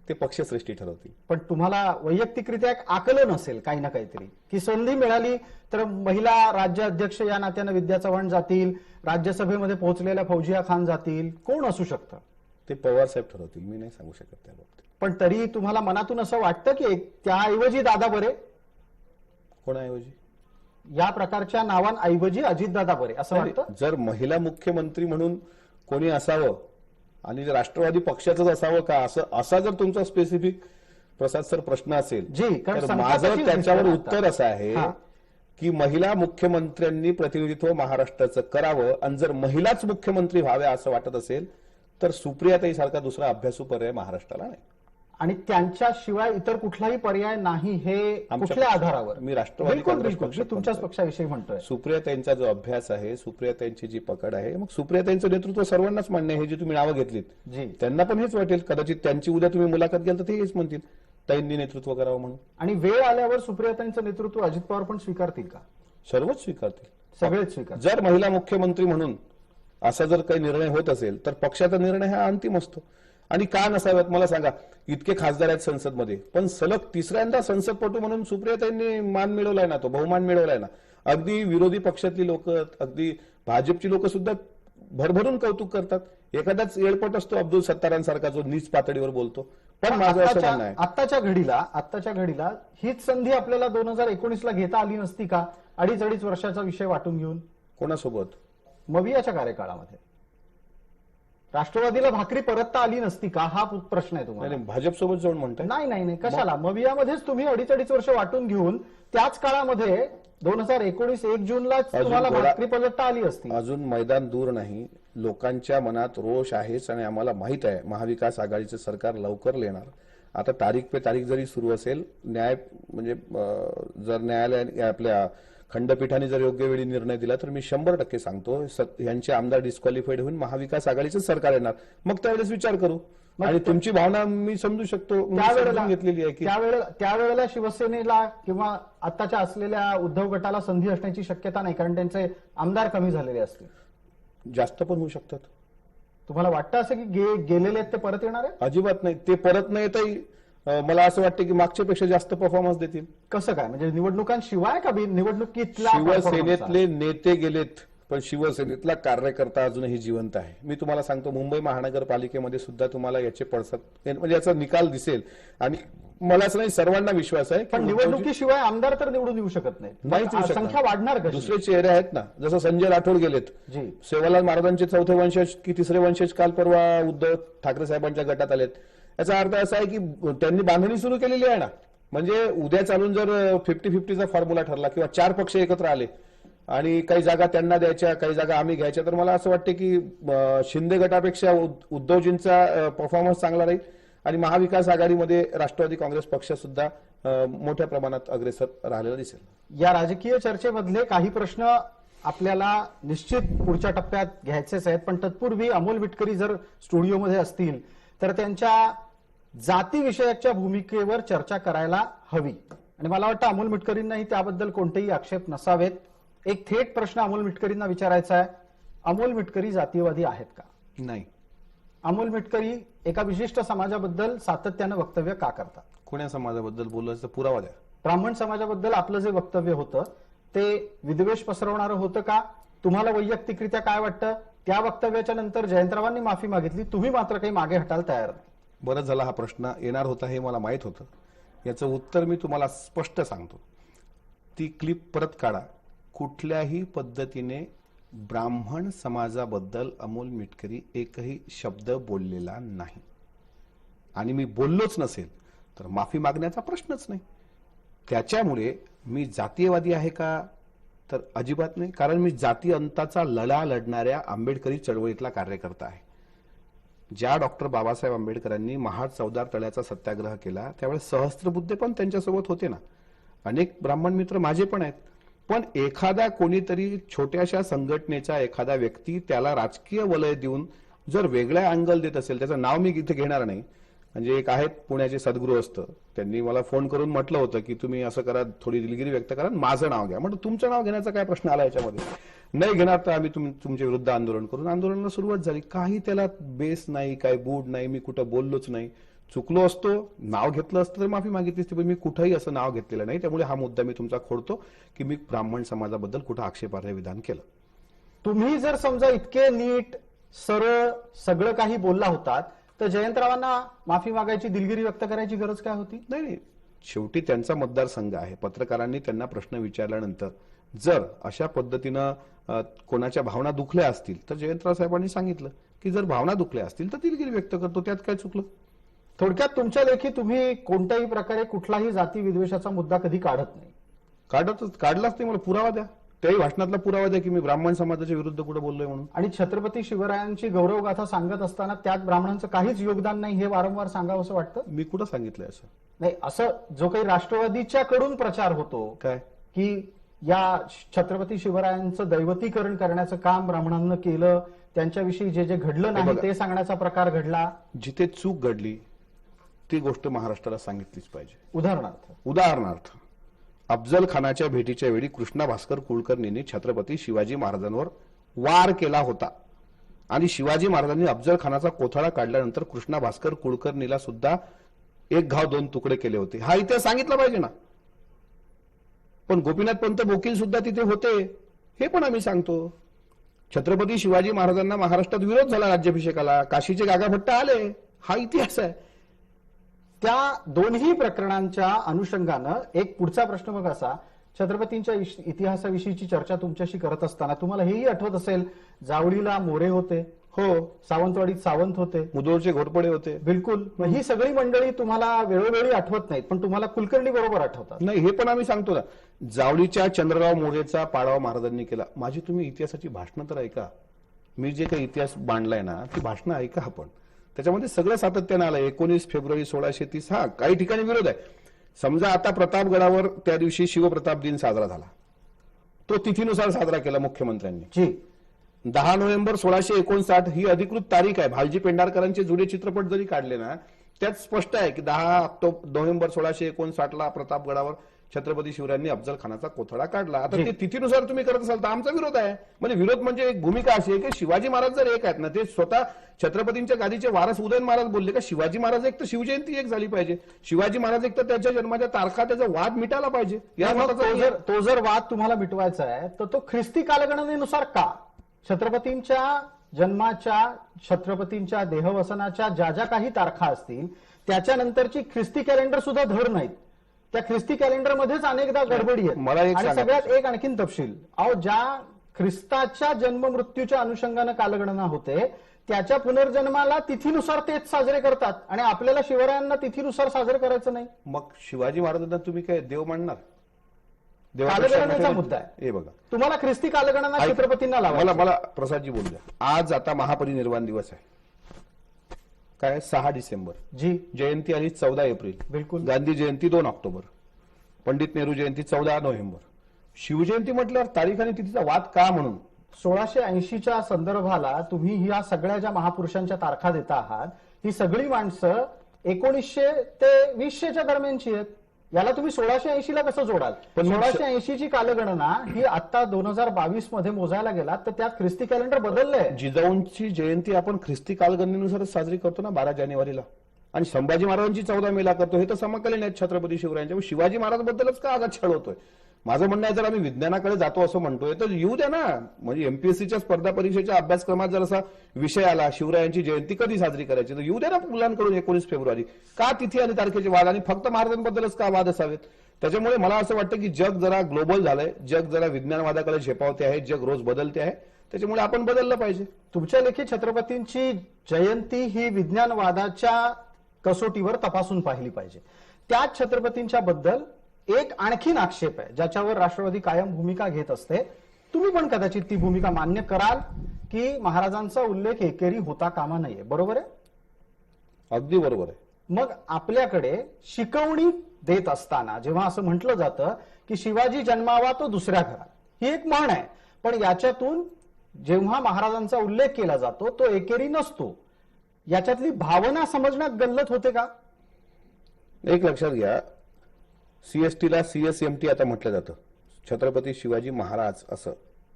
ते पक्षश्रेष्ठी ठरवतील. पण तुम्हाला वैयक्तिकरित्या एक आकलन असेल काही ना काहीतरी की संधी मिळाली तर महिला राज्य अध्यक्ष या नात्यानं विद्या चव्हाण जातील, राज्यसभेमध्ये पोहोचलेल्या फौजिया खान जातील, कोण असू शकतं? ते पवार साहेब ठरवतील, मी नाही सांगू शकत त्या बाबतीत. पण तरी तुम्हाला मनातून असं वाटतं की त्याऐवजी दादा बरे, कोणाऐवजी? या प्रकारच्या नावांऐवजी अजितदादा बरे असं वाटतं? जर महिला मुख्यमंत्री म्हणून कोणी असावं आणि राष्ट्रवादी पक्षाचंच असावं का, असा जर तुमचा स्पेसिफिक प्रसाद सर प्रश्न असेल जी, कारण तर शंका माझं तशीच त्याच्यावर दिसते उत्तर आता. असं आहे हा. की महिला मुख्यमंत्र्यांनी प्रतिनिधित्व महाराष्ट्राचं करावं आणि जर महिलाच मुख्यमंत्री व्हाव्या असं वाटत असेल तर सुप्रियाताई सारखा दुसरा अभ्यासू पर्याय महाराष्ट्राला नाही. आणि त्यांच्याशिवाय इतर कुठलाही पर्याय नाही हे आमच्या कुठल्या आधारावर? मी राष्ट्रवादी बिलकुल काँग्रेस बिलकुल, पक्षात मी तुमच्याच म्हणतोय. पक्षाविषयी म्हणतोय. सुप्रियाताईंचा जो अभ्यास आहे, सुप्रियाताईंची जी पकड आहे, मग सुप्रियाताईंचं नेतृत्व सर्वांनाच मान्य आहे. हे जे तुम्ही नावं घेतलीत जी, त्यांना पण हेच वाटेल. कदाचित त्यांची उद्या तुम्ही मुलाखत घ्याल तर ते हेच म्हणतील ताईंनी नेतृत्व करावं म्हणून. आणि वेळ आल्यावर सुप्रियाताईंचं नेतृत्व अजित पवार पण स्वीकारतील का? सर्वच स्वीकारतील. सगळेच स्वीकार. जर महिला मुख्यमंत्री म्हणून असा जर काही निर्णय होत असेल तर पक्षाचा निर्णय हा अंतिम असतो. आणि का नसाव्यात मला सांगा, इतके खासदार आहेत संसदमध्ये, पण सलग तिसऱ्यांदा संसदपटू म्हणून सुप्रियाताईंनी मान मिळवलाय ना, तो बहुमान मिळवलाय ना. अगदी विरोधी पक्षातली लोक, अगदी भाजपची लोक सुद्धा भरभरून कौतुक करतात. एखादाच येळपट असतो अब्दुल सत्तारांसारखा जो नीच पातळीवर बोलतो. पण माझं असं म्हणणं आहे, आत्ताच्या घडीला हीच संधी आपल्याला 2019ला घेता आली नसती का? अडीच वर्षाचा विषय वाटून घेऊन कोणासोबत? मवियाच्या कार्यकाळामध्ये राष्ट्रवादीला भाकरी परतता आली नसती का? हा प्रश्न आहे तुम्हाला. नाही, भाजपसोबत जाऊन म्हणताय? नाही, कशाला? मवियामध्येच तुम्ही अडीच वर्ष वाटून घेऊन त्याच काळामध्ये 2019 1 जूनलाच तुम्हाला भाकरी परतता आली असती. अजून मैदान दूर नाही. लोकांच्या मनात रोष आहेच आणि आम्हाला माहित आहे महाविकास आघाडीचं सरकार लवकर येणार. आता तारीख पे तारीख जरी सुरू असेल, न्याय म्हणजे जर न्यायालयाने आपल्या खंडपीठाने जर योग्य वेळी निर्णय दिला तर मी 100% सांगतो यांचे आमदार डिस्क्वालिफाईड होऊन महाविकास आघाडीचं सरकार येणार. मग त्यावेळेस विचार करू. आणि तुमची भावना मी समजू शकतो, त्यावेळेला घेतलेली आहे की त्यावेळेला शिवसेनेला किंवा आताच्या असलेल्या उद्धव गटाला संधी असण्याची शक्यता नाही, कारण त्यांचे आमदार कमी झालेले असतील. जास्त पण होऊ शकतात. तुम्हाला वाटतं असं की गेलेले आहेत ते परत येणार आहे? अजिबात नाही. ते परत नाही येतही मला असं वाटतं की मागच्यापेक्षा जास्त परफॉर्मन्स देतील. कसं काय? म्हणजे निवडणुकांशिवाय का निवडणुकीतला शिवसेनेतले नेते गेलेत पण शिवसेनेतला कार्यकर्ता अजूनही जिवंत आहे. मी तुम्हाला सांगतो, मुंबई महानगरपालिकेमध्ये सुद्धा तुम्हाला याचे पडसाद म्हणजे याचा निकाल दिसेल. आणि मला असं नाही, सर्वांना विश्वास आहे. पण निवडणुकीशिवाय आमदार तर निवडून येऊ शकत नाही. संख्या वाढणार कशी? दुसरे चेहरे आहेत ना, जसं संजय राठोड गेलेत, जी, सेवालाल महाराजांचे चौथे वंशज की तिसरे वंशज काल परवा उद्धव ठाकरे साहेबांच्या गटात आलेत. याचा अर्थ असा आहे की त्यांनी बांधणी सुरू केलेली आहे ना. म्हणजे उद्या चालून जर 50-50चा फॉर्म्युला ठरला किंवा 4 पक्ष एकत्र आले आणि काही जागा त्यांना द्यायच्या, काही जागा आम्ही घ्यायच्या, तर मला असं वाटतं की शिंदे गटापेक्षा उद्धवजींचा परफॉर्मन्स चांगला राहील आणि महाविकास आघाडीमध्ये राष्ट्रवादी काँग्रेस पक्ष सुद्धा मोठ्या प्रमाणात अग्रेसर राहिलेला दिसेल. या राजकीय चर्चेमधले काही प्रश्न आपल्याला निश्चित पुढच्या टप्प्यात घ्यायचेच आहेत, पण तत्पूर्वी अमोल विटकरी जर स्टुडिओमध्ये असतील तर त्यांच्या जातीविषयकच्या भूमिकेवर चर्चा करायला हवी. आणि मला वाटतं अमोल मिटकरींनाही त्याबद्दल कोणतेही आक्षेप नसावेत. एक थेट प्रश्न अमोल मिटकरींना विचारायचा आहे. अमोल मिटकरी जातीयवादी आहेत का? नाही. अमोल मिटकरी एका विशिष्ट समाजाबद्दल सातत्यानं वक्तव्य का करतात? कोण्या समाजाबद्दल बोलायचं पुरावा द्या. ब्राह्मण समाजाबद्दल आपलं जे वक्तव्य होतं ते विद्वेष पसरवणारं होतं का? तुम्हाला वैयक्तिकरित्या काय वाटतं? त्या वक्तव्याच्या नंतर जयंतरावांनी माफी मागितली, तुम्ही मात्र काही मागे हटायला तयार नाही. बरं झाला हा प्रश्न येणार होता हे मला माहित होतं. याचं उत्तर मी तुम्हाला स्पष्ट सांगतो. ती क्लिप परत काढा. कुठल्याही पद्धतीने ब्राह्मण समाजाबद्दल अमोल मिटकरी एकही शब्द बोललेला नाही, आणि मी बोललोच नसेल तर माफी मागण्याचा प्रश्नच नाही. त्याच्यामुळे मी जातीयवादी आहे का, तर अजिबात नाही. कारण मी जाती अंताचा लढा लढणाऱ्या आंबेडकरी चळवळीतला कार्यकर्ता आहे. ज्या डॉक्टर बाबासाहेब आंबेडकरांनी महाड चौदार तळ्याचा सत्याग्रह केला त्यावेळेस सहस्त्रबुद्धे पण त्यांच्यासोबत होते ना. अनेक ब्राह्मण मित्र माझे पण आहेत. पण एखादा कोणीतरी छोट्याशा संघटनेचा एखादा व्यक्ती त्याला राजकीय वलय देऊन जर वेगळ्या अँगल देत असेल, त्याचं नाव मी इथे घेणार नाही, म्हणजे एक आहेत पुण्याचे सद्गृहस्थ, त्यांनी मला फोन करून म्हटलं होतं की तुम्ही असं करा, थोडी दिलगिरी व्यक्त करा, माझं नाव घ्या. म्हटलं तुमचं नाव घेण्याचा काय प्रश्न आला याच्यामध्ये? नाही घेणार तर आम्ही तुमच्या विरुद्ध आंदोलन करून. आंदोलनाला सुरुवात झाली. काही त्याला बेस नाही, काय बूड नाही, मी कुठं बोललोच नाही. चुकलो असतो, नाव घेतलं असतं तर माफी मागितली असती, पण मी कुठंही असं नाव घेतलेलं नाही. त्यामुळे हा मुद्दा मी तुमचा खोडतो की मी ब्राह्मण समाजाबद्दल कुठं आक्षेपार्ह विधान केलं. तुम्ही जर समजा इतके नीट सरळ सगळं काही बोलला होतात तर जयंतरावांना माफी मागायची, दिलगिरी व्यक्त करायची गरज काय होती? नाही, शेवटी त्यांचा मतदारसंघ आहे. पत्रकारांनी त्यांना प्रश्न विचारल्यानंतर जर अशा पद्धतीनं कोणाच्या भावना दुखल्या असतील तर जयंतराव साहेबांनी सांगितलं की जर भावना दुखल्या असतील तर दिलगिरी व्यक्त करतो, त्यात काय चुकलं? थोडक्यात तुमच्या लेखी तुम्ही कोणत्याही प्रकारे कुठलाही जाती विद्वेषाचा मुद्दा कधी काढत नाही. काढलाच नाही. मला पुरावा द्या, त्याही भाषणातला पुरावा द्या की मी ब्राह्मण समाजाच्या विरुद्ध कुठं बोललोय म्हणून. आणि छत्रपती शिवरायांची गौरवगाथा सांगत असताना त्यात ब्राह्मणांचं काहीच योगदान नाही हे वारंवार सांगावं असं वाटतं? मी कुठं सांगितलंय असं? नाही, असं जो काही राष्ट्रवादीच्या कडून प्रचार होतो काय की या छत्रपती शिवरायांचं दैवतीकरण करण्याचं काम ब्राह्मणांना केलं, त्यांच्याविषयी जे जे घडलं नाही बघा, ते सांगण्याचा प्रकार घडला. जिथे चूक घडली ती गोष्ट महाराष्ट्राला सांगितलीच पाहिजे. उदाहरणार्थ अफजल खानाच्या भेटीच्या वेळी कृष्णा भास्कर कुलकर्णींनी छत्रपती शिवाजी महाराजांवर वार केला होता, आणि शिवाजी महाराजांनी अफजल खानाचा कोथळा काढल्यानंतर कृष्णा भास्कर कुलकर्णीला सुद्धा एक घाव दोन तुकडे केले होते. हा इतिहास सांगितला पाहिजे ना. पण गोपीनाथ पंत बोकील सुद्धा तिथे होते, हे पण आम्ही सांगतो. छत्रपती शिवाजी महाराजांना महाराष्ट्रात विरोध झाला राज्याभिषेकाला, काशीचे गागाभट्ट आले, हा इतिहास आहे. त्या दोन्ही प्रकरणांच्या अनुषंगानं एक पुढचा प्रश्न मग असा, छत्रपतींच्या इतिहासाविषयीची चर्चा तुमच्याशी करत असताना तुम्हाला हेही आठवत असेल, जावळीला मोरे होते, हो, सावंतवाडीत सावंत होते, मुदोळचे घोरपडे होते. बिलकुल. मग ही सगळी मंडळी तुम्हाला वेळोवेळी आठवत नाहीत, पण तुम्हाला कुलकर्णी बरोबर आठवतात. नाही, हे पण आम्ही सांगतो ना. जावळीच्या चंद्रराव मोरेचा पाडाव महाराजांनी केला. माझी तुम्ही इतिहासाची भाषणं तर ऐका. मी जे काही इतिहास मांडलाय ना ती भाषणं ऐका आपण. त्याच्यामध्ये सगळं सातत्यानं आलंय. 19 फेब्रुवारी 1630. हा, काही ठिकाणी विरोध आहे. समजा आता प्रतापगडावर त्या दिवशी शिवप्रताप दिन साजरा झाला, तो तिथीनुसार साजरा केला मुख्यमंत्र्यांनी. जी 10 नोव्हेंबर 1659 ही अधिकृत तारीख आहे. भालजी पेंढारकरांचे जुने चित्रपट जरी काढले ना त्यात स्पष्ट आहे की 10 नोव्हेंबर 1659 प्रतापगडावर छत्रपती शिवरायांनी अफजल खानाचा कोथळा काढला. आता ते तिथीनुसार तुम्ही करत असाल तर आमचा विरोध आहे. म्हणजे विरोध म्हणजे एक भूमिका अशी आहे की शिवाजी महाराज जर एक आहेत ना, ते स्वतः छत्रपतींच्या गादीचे वारस उदयन महाराज बोलले का शिवाजी महाराज एक तर शिवजयंती एक झाली पाहिजे, शिवाजी महाराज एक तर त्याच्या जन्माच्या तारखा, त्याचा वाद मिटायला पाहिजे. या तो जर वाद तुम्हाला मिटवायचा आहे तर तो ख्रिस्ती कालगणनेनुसार का? छत्रपतींच्या जन्माच्या, छत्रपतींच्या देहवसनाच्या ज्या ज्या काही तारखा असतील त्याच्यानंतरची ख्रिस्ती कॅलेंडर सुद्धा धर नाहीत. त्या ख्रिस्ती कॅलेंडर मध्येच अनेकदा गडबडी आहे. मला एक आणि सगळ्यात एक आणखीन तपशील, ज्या ख्रिस्ताच्या जन्म मृत्यूच्या अनुषंगानं कालगणना होते त्याच्या पुनर्जन्माला तिथीनुसार तेच साजरे करतात, आणि आपल्याला शिवरायांना तिथीनुसार साजरे करायचं नाही. मग शिवाजी महाराजांना तुम्ही काय देव मांडणार? कालगणनेचा मुद्दा आहे. हे बघा, तुम्हाला ख्रिस्ती कालगणना छत्रपतींना लावा. मला प्रसादजी बोलू द्या. आज आता महापरिनिर्वाण दिवस आहे, काय 6 डिसेंबर. जी जयंती आली 14 एप्रिल. बिलकुल. गांधी जयंती 2 ऑक्टोबर. पंडित नेहरू जयंती 14 नोव्हेंबर. शिवजयंती म्हटल्यावर तारीख आणि तिथीचा वाद का? म्हणून 1680च्या संदर्भाला तुम्ही ह्या सगळ्या ज्या महापुरुषांच्या तारखा देता आहात ही सगळी माणसं 1900 ते 2000च्या दरम्यानची आहेत. याला तुम्ही 1680ला कसं जोडाल? पण 1680ची कालगणना ही आता 2022 मध्ये मोजायला गेलात तर त्यात ख्रिस्ती कॅलेंडर बदललंय. जिजाऊंची जयंती आपण ख्रिस्ती कालगणनेनुसारच साजरी करतो ना 12 जानेवारीला, आणि संभाजी महाराजांची 14 मेला करतो. हे तर समकालीन आहेत छत्रपती शिवरायांच्या. शिवाजी महाराज बद्दलच का आगात छळ होतोय? माझं म्हणणं आहे, जर आम्ही विज्ञानाकडे जातो असं म्हणतोय तर येऊ द्या ना. म्हणजे एमपीएससीच्या स्पर्धा परीक्षेच्या अभ्यासक्रमात जर असा विषय आला, शिवरायांची जयंती कधी साजरी करायची, तर येऊ द्या ना मुलांकडून 19 फेब्रुवारी. का तिथी आणि तारखेचे वाद, आणि फक्त महाराजांबद्दलच का वाद असावेत? त्याच्यामुळे मला असं वाटतं की जग जरा ग्लोबल झालंय, जग जरा विज्ञानवादाकडे झेपावते आहे, जग रोज बदलते आहे. त्याच्यामुळे आपण बदललं पाहिजे. तुमच्या लेखी छत्रपतींची जयंती ही विज्ञानवादाच्या कसोटीवर तपासून पाहिली पाहिजे. त्याच छत्रपतींच्या बद्दल एक आणखीन आक्षेप आहे ज्याच्यावर राष्ट्रवादी कायम भूमिका घेत असते. तुम्ही पण कदाचित ती भूमिका मान्य कराल की महाराजांचा उल्लेख एकेरी होता कामा नये. बरोबर आहे? अगदी बरोबर आहे. मग आपल्याकडे शिकवणी देत असताना जेव्हा असं म्हटलं जातं की शिवाजी जन्मावा तो दुसऱ्या घरात, ही एक म्हण आहे, पण याच्यातून जेव्हा महाराजांचा उल्लेख केला जातो तो एकेरी नसतो. याच्यातली भावना समजण्यात गल्लत होते का? एक लक्षात घ्या, सीएसटीला सीएसएमटी आता म्हटलं जातं, छत्रपती शिवाजी महाराज असं,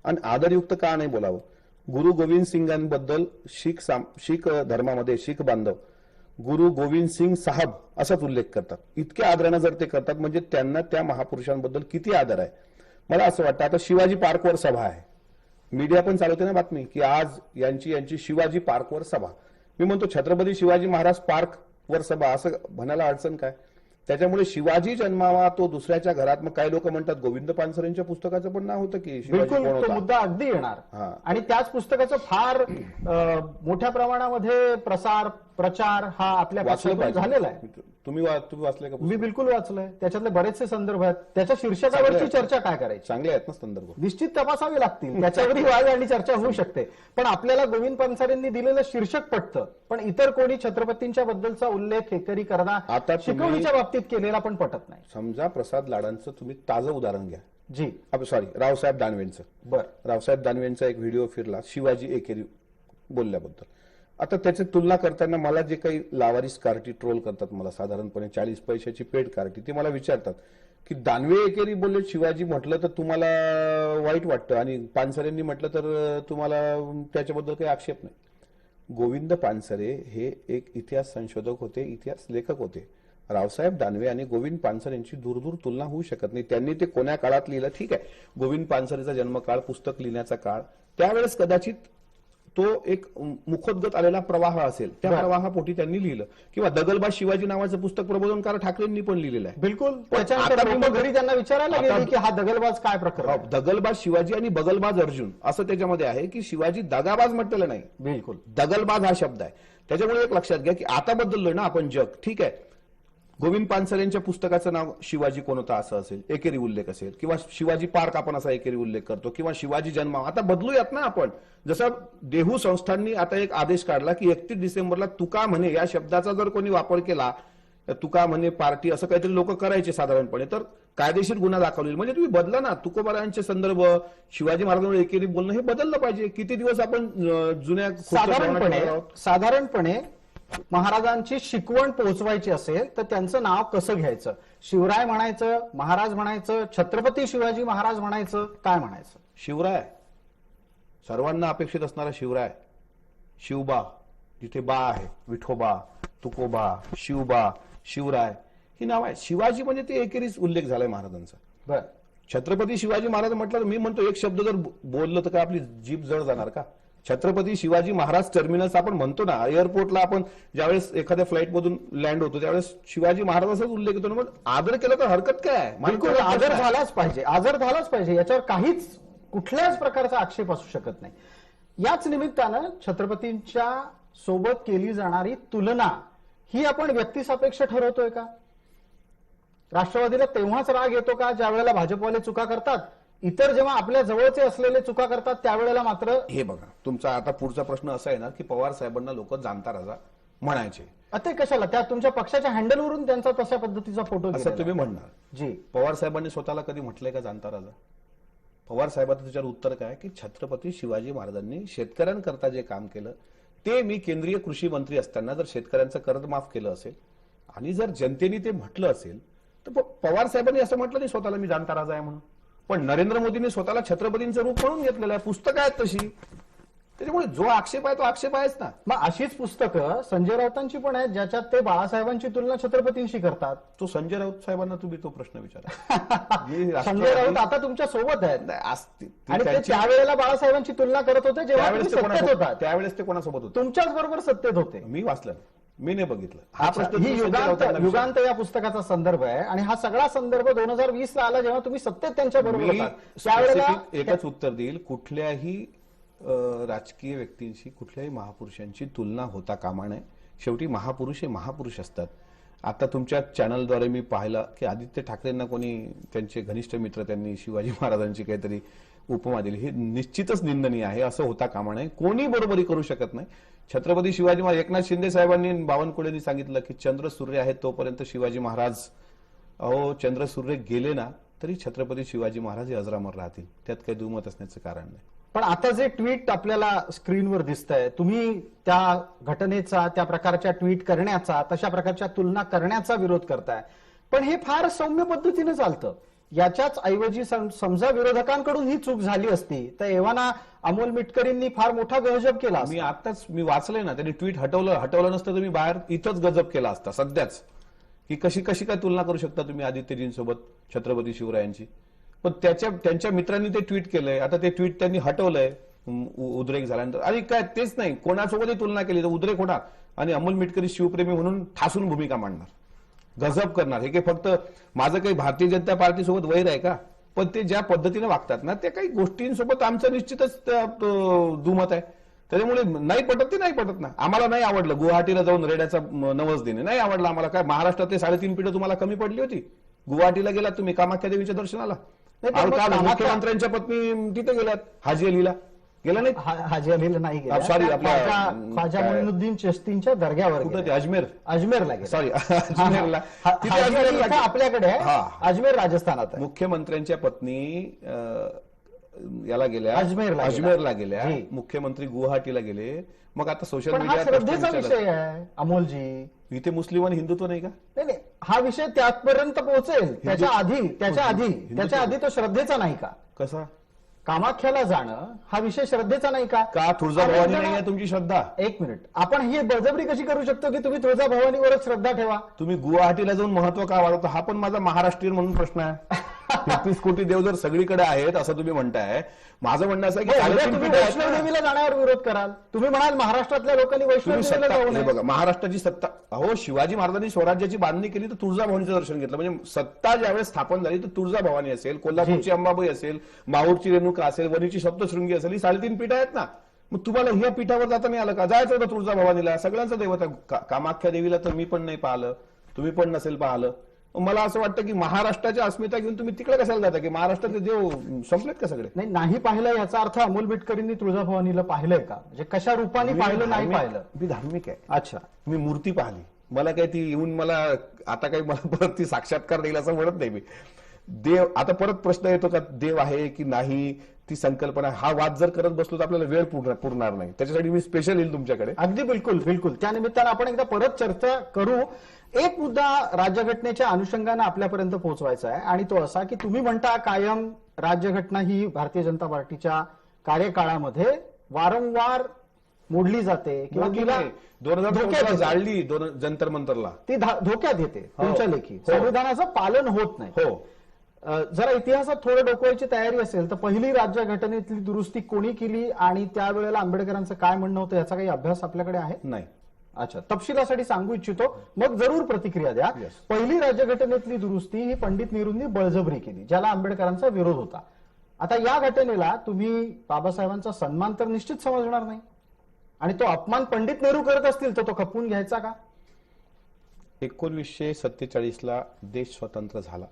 आणि आदरयुक्त का नाही बोलावं? गुरु गोविंद सिंगांबद्दल शीख धर्मामध्ये शीख बांधव गुरु गोविंद सिंग साहब असाच उल्लेख करतात. इतक्या आदरानं जर ते करतात म्हणजे त्यांना त्या महापुरुषांबद्दल किती आदर आहे. मला असं वाटतं, आता शिवाजी पार्कवर सभा आहे, मीडिया पण चालवते ना बातमी की आज यांची शिवाजी पार्कवर सभा. मी म्हणतो छत्रपती शिवाजी महाराज पार्कवर सभा असं म्हणायला अडचण काय? त्याच्यामुळे शिवाजी जन्मावा तो दुसऱ्याच्या घरात. मग काही लोक म्हणतात गोविंद पानसरेंच्या पुस्तकाचं पण नाव होतं की शिवाजी बिलकुल, कोण तो होता. मुद्दा अगदी येणार. हा. आणि त्याच पुस्तकाचं फार मोठ्या प्रमाणामध्ये प्रचार हा आपल्या वाचलं पक्षातून पाहिजे. झालेला आहे. तुम्ही वाचले का? मी बिलकुल वाचलंय. त्याच्यातले बरेचसे संदर्भ आहेत. त्याच्या शीर्षकावरची चर्चा काय करायची? चांगले आहेत ना संदर्भ? निश्चित तपासावे लागतील. त्याच्यावरही वाद आणि चर्चा होऊ शकते. पण आपल्याला गोविंद पानसरेंनी दिलेलं शीर्षक पटतं, पण इतर कोणी छत्रपतींच्या बद्दलचा उल्लेख एकरी करता आता शिकवणीच्या बाबतीत केलेला पण पटत नाही. समजा प्रसाद लाडांचं तुम्ही ताजं उदाहरण घ्या. जी सॉरी, रावसाहेब दानवेंचं. बर, रावसाहेब दानवेंचा एक व्हिडिओ फिरला शिवाजी एकेरी बोलल्याबद्दल. आता त्याची तुलना करताना मला जे काही लावारिस कार्टी ट्रोल करतात, मला साधारणपणे 40 पैशाची पेड कार्टी, ते मला विचारतात की दानवे एकेरी बोलले, शिवाजी म्हटलं तर तुम्हाला वाईट वाटतं आणि पानसरेंनी म्हटलं तर तुम्हाला त्याच्याबद्दल काही आक्षेप नाही. गोविंद पानसरे हे एक इतिहास संशोधक होते, इतिहास लेखक होते. रावसाहेब दानवे आणि गोविंद पानसरे यांची दूर तुलना होऊ शकत नाही. त्यांनी ते कोण्या काळात लिहिलं, ठीक आहे, गोविंद पानसरेचा जन्मकाळ, पुस्तक लिहिण्याचा काळ, त्यावेळेस कदाचित तो एक मुखोद्गत आलेला प्रवाह असेल, त्या प्रवाहापोटी त्यांनी लिहिलं. किंवा दगलबाज शिवाजी नावाचं पुस्तक प्रबोधनकार ठाकरेंनी पण लिहिलेलं आहे. बिलकुल. आता त्याच्यानंतर घरी त्यांना विचारायला आता- गेले की हा दगलबाज काय प्रकार आहे? दगलबाज शिवाजी आणि बगलबाज अर्जुन असं त्याच्यामध्ये आहे की शिवाजी दगाबाज म्हटलेलं नाही, बिलकुल दगलबाज हा शब्द आहे. त्याच्यामुळे एक लक्षात घ्या की आता बदललोय ना आपण जग, ठीक आहे. गोविंद पानसरेंच्या पुस्तकाचं नाव शिवाजी कोण होता असं असेल, एकेरी उल्लेख असेल, किंवा शिवाजी पार्क आपण असा एकेरी उल्लेख करतो, किंवा शिवाजी जन्म. आता बदलूयात ना आपण. जसं देहू संस्थांनी आता एक आदेश काढला की 31 डिसेंबरला तुका म्हणे या शब्दाचा जर कोणी वापर केला, तुका म्हणे पार्टी असं काहीतरी लोक करायचे साधारणपणे, तर कायदेशीर गुन्हा दाखल होईल. म्हणजे तुम्ही बदला ना. तुकोबारायांचे संदर्भ, शिवाजी महाराजांवर एकेरी बोलणं हे बदललं पाहिजे. किती दिवस आपण जुन्या साधारणपणे महाराजांची शिकवण पोहोचवायची असेल तर त्यांचं नाव कसं घ्यायचं? शिवराय म्हणायचं, महाराज म्हणायचं, छत्रपती शिवाजी महाराज म्हणायचं, काय म्हणायचं? शिवराय, सर्वांना अपेक्षित असणारा शिवराय, शिवबा, जिथे बा आहे, विठोबा, तुकोबा, शिवबा, शिवराय ही नाव आहे. शिवाजी म्हणजे ते एकेरीच उल्लेख झालाय महाराजांचा. बर, छत्रपती शिवाजी महाराज म्हटलं तर मी म्हणतो एक शब्द जर बोललं तर काय आपली जीभ जड जाणार का? छत्रपती शिवाजी महाराज टर्मिनस आपण म्हणतो ना, एअरपोर्टला आपण ज्यावेळेस एखाद्या फ्लाईट मधून लँड होतो त्यावेळेस शिवाजी महाराजांचाच उल्लेख होतो. मग आदर केला तर हरकत काय आहे? बिलकुल. आदर झालाच पाहिजे, आदर झालाच पाहिजे. याच्यावर काहीच कुठल्याच प्रकारचा आक्षेप असू शकत नाही. याच निमित्तानं छत्रपतींच्या सोबत केली जाणारी तुलना ही आपण व्यक्तिसापेक्ष ठरवतोय का? राष्ट्रवादीला तेव्हाच राग येतो का ज्या वेळेला भाजपवाले चुका करतात? इतर जेव्हा आपल्या जवळचे असलेले चुका करतात त्यावेळेला मात्र हे बघा, तुमचा आता पुढचा प्रश्न असा आहे ना की पवार साहेबांना लोक जाणता राजा म्हणायचे. ते कशाला? त्या तुमच्या पक्षाच्या हँडलवरून त्यांचा तशा पद्धतीचा फोटो असं तुम्ही म्हणणार. जी, पवार साहेबांनी स्वतःला कधी म्हटलंय का जाणता राजा? पवार साहेबांचं त्याच्यावर उत्तर काय की छत्रपती शिवाजी महाराजांनी शेतकऱ्यांकरता जे काम केलं ते मी केंद्रीय कृषी मंत्री असताना जर शेतकऱ्यांचं कर्ज माफ केलं असेल आणि जर जनतेने ते म्हटलं असेल तर पवार साहेबांनी असं म्हटलं नाही स्वतःला मी जाणता राजा आहे म्हणून. पण नरेंद्र मोदींनी स्वतःला छत्रपतींचं रूप म्हणून घेतलेलं आहे. पुस्तकं आहेत तशी. त्याच्यामुळे जो आक्षेप आहे तो आक्षेप आहेच ना. मग अशीच पुस्तकं संजय राऊतांची पण आहेत ज्याच्यात ते बाळासाहेबांची तुलना छत्रपतींशी करतात. तो संजय राऊत साहेबांना तुम्ही तो प्रश्न विचारा. जे संजय राष्ट्रवादी- राऊत आता तुमच्या सोबत आहेत नाही, ती आणि ते त्यांची- त्यावेळेला बाळासाहेबांची तुलना करत होते जेव्हा तुम्ही सत्तेत होतात. त्यावेळेस ते कोणासोबत होते? तुमच्याच बरोबर सत्तेत होते. मी वाचलं, मी नाही बघितलं. हा अच्छा, प्रश्न ही तुम्ही संजय युगांत राऊतांना विचारा. युगांत या पुस्तकाचा संदर्भ आहे आणि हा सगळा संदर्भ 2020 ला आला जेव्हा तुम्ही सत्तेत त्यांच्या बरोबर मी होतात. त्यावेळेला specific एकच उत्तर देईल. कुठल्याही राजकीय व्यक्तींशी, कुठल्याही महापुरुषांची तुलना होता कामा नये. शेवटी महापुरुष हे महापुरुष असतात. आता तुमच्या चॅनलद्वारे मी पाहिलं की आदित्य ठाकरेंना कोणी त्यांचे घनिष्ठ मित्र त्यांनी शिवाजी महाराजांची काहीतरी उपमा दिली. हे निश्चितच निंदनीय आहे. असं होता कामा नये. कोणी बरोबरी करू शकत नाही. छत्रपती शिवाजी महाराज, एकनाथ शिंदे साहेबांनी बावनकुळेंनी सांगितलं की चंद्र सूर्य आहे तोपर्यंत शिवाजी महाराज, अहो चंद्र सूर्य गेले ना तरी छत्रपती शिवाजी महाराज हे अजरामर राहतील. त्यात काही दुमत असण्याचं कारण नाही. पण आता जे ट्विट आपल्याला स्क्रीनवर दिसतंय, तुम्ही त्या घटनेचा, त्या प्रकारच्या ट्विट करण्याचा, तशा प्रकारच्या तुलना करण्याचा विरोध करताय. पण हे फार सौम्य पद्धतीने चालतं. याच्याच ऐवजी समजा विरोधकांकडून ही चूक झाली असती तर एव्हाना अमोल मिटकरींनी फार मोठा गजब केला असता. मी आताच मी वाचलंय ना, त्यांनी ट्विट हटवलं नसतं तर मी बाहेर इथंच गजब केला असता सध्याच. की कशी कशी काय तुलना करू शकता तुम्ही आदित्यजींसोबत छत्रपती शिवरायांची. पण त्यांच्या मित्रांनी ते ट्विट केलंय. आता ते ट्विट त्यांनी हटवलंय उद्रेक झाल्यानंतर. आणि काय तेच नाही, कोणासोबतही तुलना केली तर उद्रेक होणार आणि अमोल मिटकरी शिवप्रेमी म्हणून ठासून भूमिका मांडणार, गजब करणार. हे काही फक्त माझं काही भारतीय जनता पार्टीसोबत वैर आहे का? पण ते ज्या पद्धतीने वागतात ना, त्या काही गोष्टींसोबत आमचं निश्चितच दुमत आहे. त्याच्यामुळे नाही पटत ते नाही पटत ना. आम्हाला नाही आवडलं गुवाहाटीला जाऊन रेड्याचा नवस देणे, नाही आवडलं आम्हाला. काय महाराष्ट्रातले 3.5 पिढं तुम्हाला कमी पडली होती? गुवाहाटीला गेलात तुम्ही कामाख्या देवीच्या दर्शनाला? मुख्यमंत्र्यांच्या पत्नी तिथे गेल्यात हाजी अलीला, गेला नाही? हाजी अलीला नाही गेला. सॉरी, ख्वाजा मोइनुद्दीन चिश्तींच्या दर्ग्यावर कुठं ते गेला. अजमेरला गेला. सॉरी अजमेरला. तिथे हाजी अली अजमेरला इथं आपल्याकडे आहे. हा. अजमेर राजस्थानात आहे. मुख्यमंत्र्यांच्या पत्नी याला गेल्या, अजमेरला गेल्या. जी. मुख्यमंत्री गुवाहाटीला गेले. मग आता सोशल पण हा श्रद्धेचा विषय आहे अमोलजी. इथे मुस्लिम आणि हिंदुत्व नाही का? नाही, हा विषय त्यापर्यंत पोहोचेल. त्याच्या आधी तो श्रद्धेचा नाही का? कसा? कामाख्याला जाणं हा विषय श्रद्धेचा नाही का? तुळजाभवानी नाही आहे तुमची श्रद्धा? एक मिनिट, आपण ही बळजबरी कशी करू शकतो की तुम्ही तुळजाभवानीवरच श्रद्धा ठेवा? तुम्ही गुवाहाटीला जाऊन महत्व का वाढवता? हा पण माझा महाराष्ट्रीयन म्हणून प्रश्न आहे. 33 कोटी देव जर सगळीकडे आहेत असं तुम्ही म्हणताय, माझं म्हणणं असं आहे की तुम्ही वैष्णवदेवीला जाण्यावर विरोध कराल. तुम्ही म्हणाल महाराष्ट्रातल्या लोकांनी वैष्णवदेवीला जाऊ नये. बघा, महाराष्ट्राची सत्ता, अहो शिवाजी महाराजांनी स्वराज्याची बांधणी केली तर तुळजाभवानीचं दर्शन घेतलं. म्हणजे सत्ता ज्यावेळेस स्थापन झाली तर तुळजाभवानी असेल, कोल्हापूरची अंबाबाई असेल, माहूरची रेणुका असेल, वणीची सप्तशृंगी असेल, ही 3.5 पीठ आहेत ना. मग तुम्हाला ह्या पीठावर जाता नाही आलं का? जायचं होतं तुळजाभवानीला. सगळ्यांचं दैवत आहे. कामाख्या देवीला तर मी पण नाही पाहिलं, तुम्ही पण नसेल पाहिलं. मला असं वाटतं की महाराष्ट्राच्या अस्मिता घेऊन तुम्ही तिकडे कशाला जाता? की महाराष्ट्रातले देव संपलेत का सगळे? नाही पाहिलं याचा अर्थ अमोल मिटकरींनी तुळजाभवानीला पाहिलंय का? म्हणजे कशा रूपाने पाहिलं, नाही पाहिलं? मी धार्मिक आहे. अच्छा, मी मूर्ती पाहिली. मला काही ती येऊन मला आता काही मला परत ती साक्षात्कार देईल असं म्हणत नाही मी. देव, आता परत प्रश्न येतो का देव आहे की नाही, ती संकल्पना, हा वाद जर करत बसलो तर आपल्याला वेळ पुरणार नाही. त्याच्यासाठी मी स्पेशल येईल तुमच्याकडे. अगदी बिलकुल. त्या निमित्तानं आपण एकदा परत चर्चा करू. एक मुद्दा राज्यघटनेच्या अनुषंगानं आपल्यापर्यंत पोहोचवायचा आहे आणि तो असा की तुम्ही म्हणता कायम राज्यघटना ही भारतीय जनता पार्टीच्या कार्यकाळामध्ये वारंवार मोडली जाते किंवा तिला 2014 जाळली जंतर मंतरला, ती धोक्यात येते तुमच्या लेखी. संविधानाचं पालन होत नाही. हो, जरा इतिहासात थोडं डोकवायची तयारी असेल तर पहिली राज्यघटनेतली दुरुस्ती कोणी केली आणि त्यावेळेला आंबेडकरांचं काय म्हणणं होतं याचा काही अभ्यास आपल्याकडे आहे? नाही. अच्छा, तपशिलासाठी सांगू इच्छितो, मग जरूर प्रतिक्रिया द्या. पहिली राज्यघटनेतली दुरुस्ती ही पंडित नेहरूंनी बळजबरी केली, ज्याला आंबेडकरांचा विरोध होता. आता या घटनेला तुम्ही बाबासाहेबांचा सन्मान तर निश्चित समजणार नाही आणि तो अपमान पंडित नेहरू करत असतील तर तो खपवून घ्यायचा का? 1947ला देश स्वतंत्र झाला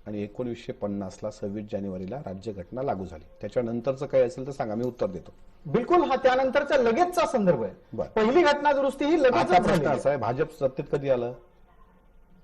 आणि 1950ला 26 जानेवारीला राज्यघटना लागू झाली. त्याच्यानंतरचं काही असेल तर सांगा, मी उत्तर देतो. बिलकुल, हा त्यानंतरचा लगेचचा संदर्भ आहे. पहिली घटना दुरुस्ती ही लगेच प्रश्न असा आहे, भाजप सत्तेत कधी आलं?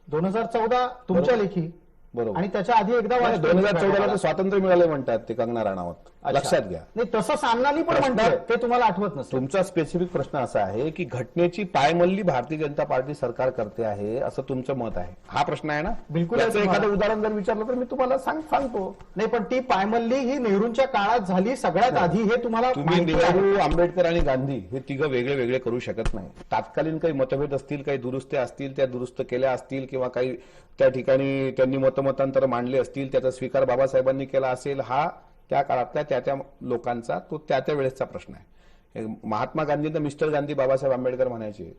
2014 तुमच्या लेखी. बरोबर. आणि त्याच्या आधी एकदा 2014ला तर स्वातंत्र्य मिळाले म्हणतात ते कंगना राणावत. अच्छा. लक्षात घ्या. नाही, तसं सामनानी पण प्रश्न- म्हणतोय ते तुम्हाला आठवत नसेल. तुमचा स्पेसिफिक प्रश्न असा आहे की घटनेची पायमल्ली भारतीय जनता पार्टी सरकार करते आहे असं तुमचं मत आहे. हा प्रश्न आहे ना. बिलकुल. याचं आहे एखादं तुम्हाला. उदाहरण जर विचारलं तर मी तुम्हाला सांगतो. नाही, पण ती पायमल्ली ही नेहरूंच्या काळात झाली सगळ्यात आधी, हे तुम्हाला तुम्ही माहिती आहे. नेहरू, आंबेडकर आणि गांधी हे तिघं वेगळे वेगळे करू शकत नाही. तात्कालीन काही मतभेद असतील, काही दुरुस्त्या असतील, त्या दुरुस्त केल्या असतील किंवा काही त्या ठिकाणी त्यांनी मतमतांतर मांडले असतील, त्याचा स्वीकार बाबासाहेबांनी केला असेल. हा त्या काळातल्या त्या लोकांचा तो त्या वेळेसचा प्रश्न आहे. महात्मा गांधींना मिस्टर गांधी बाबासाहेब आंबेडकर म्हणायचे,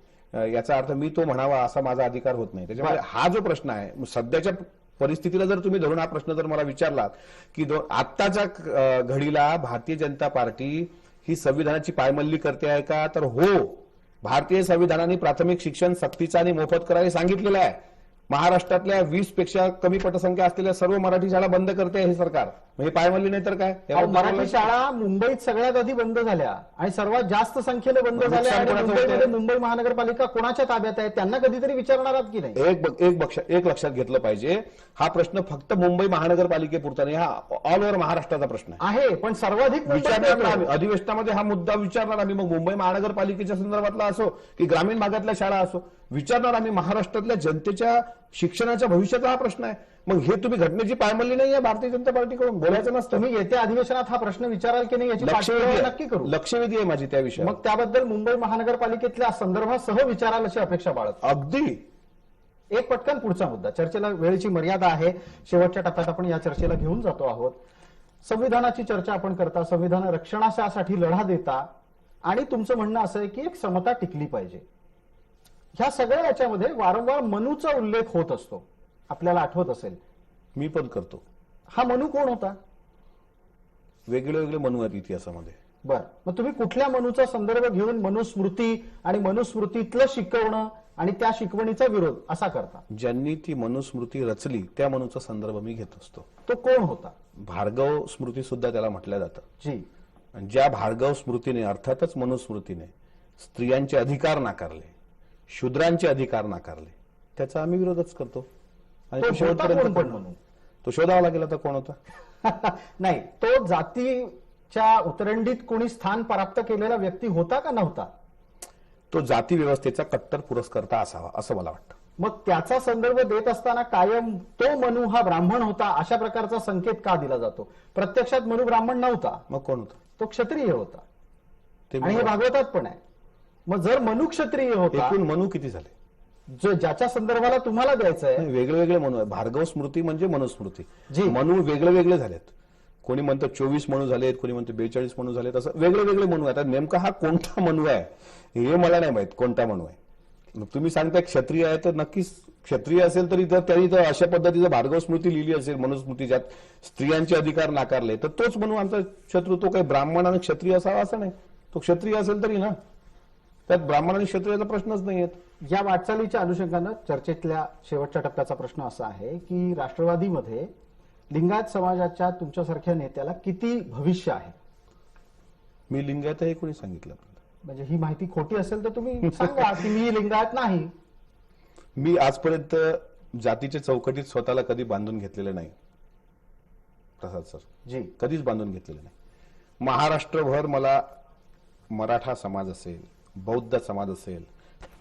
याचा अर्थ मी तो म्हणावा असा माझा अधिकार होत नाही. त्याच्यामुळे हा जो प्रश्न आहे सध्याच्या परिस्थितीला जर तुम्ही धरून हा प्रश्न जर मला विचारलात की आत्ताच्या घडीला भारतीय जनता पार्टी ही संविधानाची पायमल्ली करते आहे का, तर हो. भारतीय संविधानाने प्राथमिक शिक्षण सक्तीचं आणि मोफत करायला सांगितलेलं आहे. महाराष्ट्रातल्या 20 पेक्षा कमी पटसंख्या असलेल्या सर्व मराठी शाळा बंद करते हे सरकार. म्हणजे पायमल्ली नाही तर काय. मराठी शाळा मुंबईत सगळ्यात आधी बंद झाल्या आणि सर्वात जास्त संख्येने बंद झाल्या. आणि मुंबईमध्ये मुंबई महानगरपालिका कोणाच्या ताब्यात आहे त्यांना कधीतरी विचारणार आहात की नाही? एक लक्षात घेतलं पाहिजे, हा प्रश्न फक्त मुंबई महानगरपालिकेपुरता नाही, हा ऑल ओव्हर महाराष्ट्राचा प्रश्न आहे. पण सर्वाधिक विचारणार आम्ही अधिवेशनामध्ये हा मुद्दा विचारणार आम्ही. मग मुंबई महानगरपालिकेच्या संदर्भातला असो की ग्रामीण भागातल्या शाळा असो, विचारणार आम्ही. महाराष्ट्रातल्या जनतेच्या शिक्षणाच्या भविष्याचा हा प्रश्न आहे. मग हे तुम्ही घटनेची पायमल्ली नाही आहे भारतीय जनता पार्टीकडून बोलायचं नसतं. तुम्ही येत्या अधिवेशनात हा प्रश्न विचाराल की नाही याची पाठपुरावा नक्की करू. लक्षवेधी आहे माझी त्या विषयावर. मग त्याबद्दल मुंबई महानगरपालिकेतल्या संदर्भासह विचाराल अशी अपेक्षा बाळगतो. अगदी. एक पटकन पुढचा मुद्दा. चर्चेला वेळेची मर्यादा आहे. शेवटच्या टप्प्यात आपण या चर्चेला घेऊन जातो आहोत. संविधानाची चर्चा आपण करता, संविधान रक्षणासाठी लढा देता आणि तुमचं म्हणणं असं आहे की एक समता टिकली पाहिजे. ह्या सगळ्या याच्यामध्ये वारंवार मनूचा उल्लेख होत असतो. आपल्याला आठवत असेल. मी पण करतो. हा मनू कोण होता? वेगळे वेगळे मनू आहेत इतिहासामध्ये. बरं, मग तुम्ही कुठल्या मनूचा संदर्भ घेऊन मनुस्मृती आणि मनुस्मृतीतलं शिकवणं आणि त्या शिकवणीचा विरोध असा करता? ज्यांनी ती मनुस्मृती रचली त्या मनूचा संदर्भ मी घेत असतो. तो कोण होता? भार्गव स्मृती सुद्धा त्याला म्हटलं जातं. जी. ज्या भार्गव स्मृतीने अर्थातच मनुस्मृतीने स्त्रियांचे अधिकार नाकारले, शूद्रांचे अधिकार नाकारले, त्याचा आम्ही विरोधच करतो. आणि तो शेवटपर्यंत म्हणून तो शोधावा लागेल आता कोण होता. नाही, तो जातीच्या उतरंडीत कोणी स्थान प्राप्त केलेला व्यक्ती होता का नव्हता? तो जाती व्यवस्थेचा कट्टर पुरस्कर्ता असावा असं मला वाटतं. मग त्याचा संदर्भ देत असताना कायम तो मनू हा ब्राह्मण होता अशा प्रकारचा संकेत का दिला जातो? प्रत्यक्षात मनू ब्राह्मण नव्हता. मग कोण होता? तो क्षत्रिय होता. ते आणि हे भागवतात पण आहे. मग जर मनू क्षत्रिय होता, एकूण मनू किती झाले? जो ज्याच्या संदर्भाला तुम्हाला द्यायचं आहे. वेगळे वेगळे मनू आहे. भार्गव स्मृती म्हणजे मनुस्मृती. जी. मनू वेगळे वेगळे झालेत. कोणी म्हणतं 24 मनू झालेत, कोणी म्हणतं 42 मनू झालेत. असं वेगळे वेगळे मनू आहेत. नेमका हा कोणता मनू आहे हे मला नाही माहित कोणता मनू आहे. मग तुम्ही सांगताय क्षत्रिय आहे तर नक्कीच क्षत्रिय असेल तरी त्यांनी तर अशा पद्धतीचं भार्गव स्मृती लिहिली असेल मनुस्मृती ज्यात स्त्रियांचे अधिकार नाकारले, तर तोच मनू आमचा शत्रू. तो काही ब्राह्मण आणि क्षत्रिय असावा असं नाही. तो क्षत्रिय असेल तरी ना, त्यात ब्राह्मण आणि क्षत्रियाचा प्रश्नच नाही आहेत. या वाटचालीच्या अनुषंगानं चर्चेतल्या शेवटच्या टप्प्याचा प्रश्न असा आहे की राष्ट्रवादीमध्ये लिंगायत समाजाच्या तुमच्यासारख्या नेत्याला किती भविष्य आहे? मी लिंगायत आहे कोणी सांगितलं? म्हणजे ही माहिती खोटी असेल तर तुम्ही सांगा की मी लिंगायत नाही. मी आजपर्यंत जातीच्या चौकटीत स्वतःला कधी बांधून घेतलेलं नाही प्रसाद सर. जी. कधीच बांधून घेतलेलं नाही. महाराष्ट्रभर मला मराठा समाज असेल, बौद्ध समाज असेल,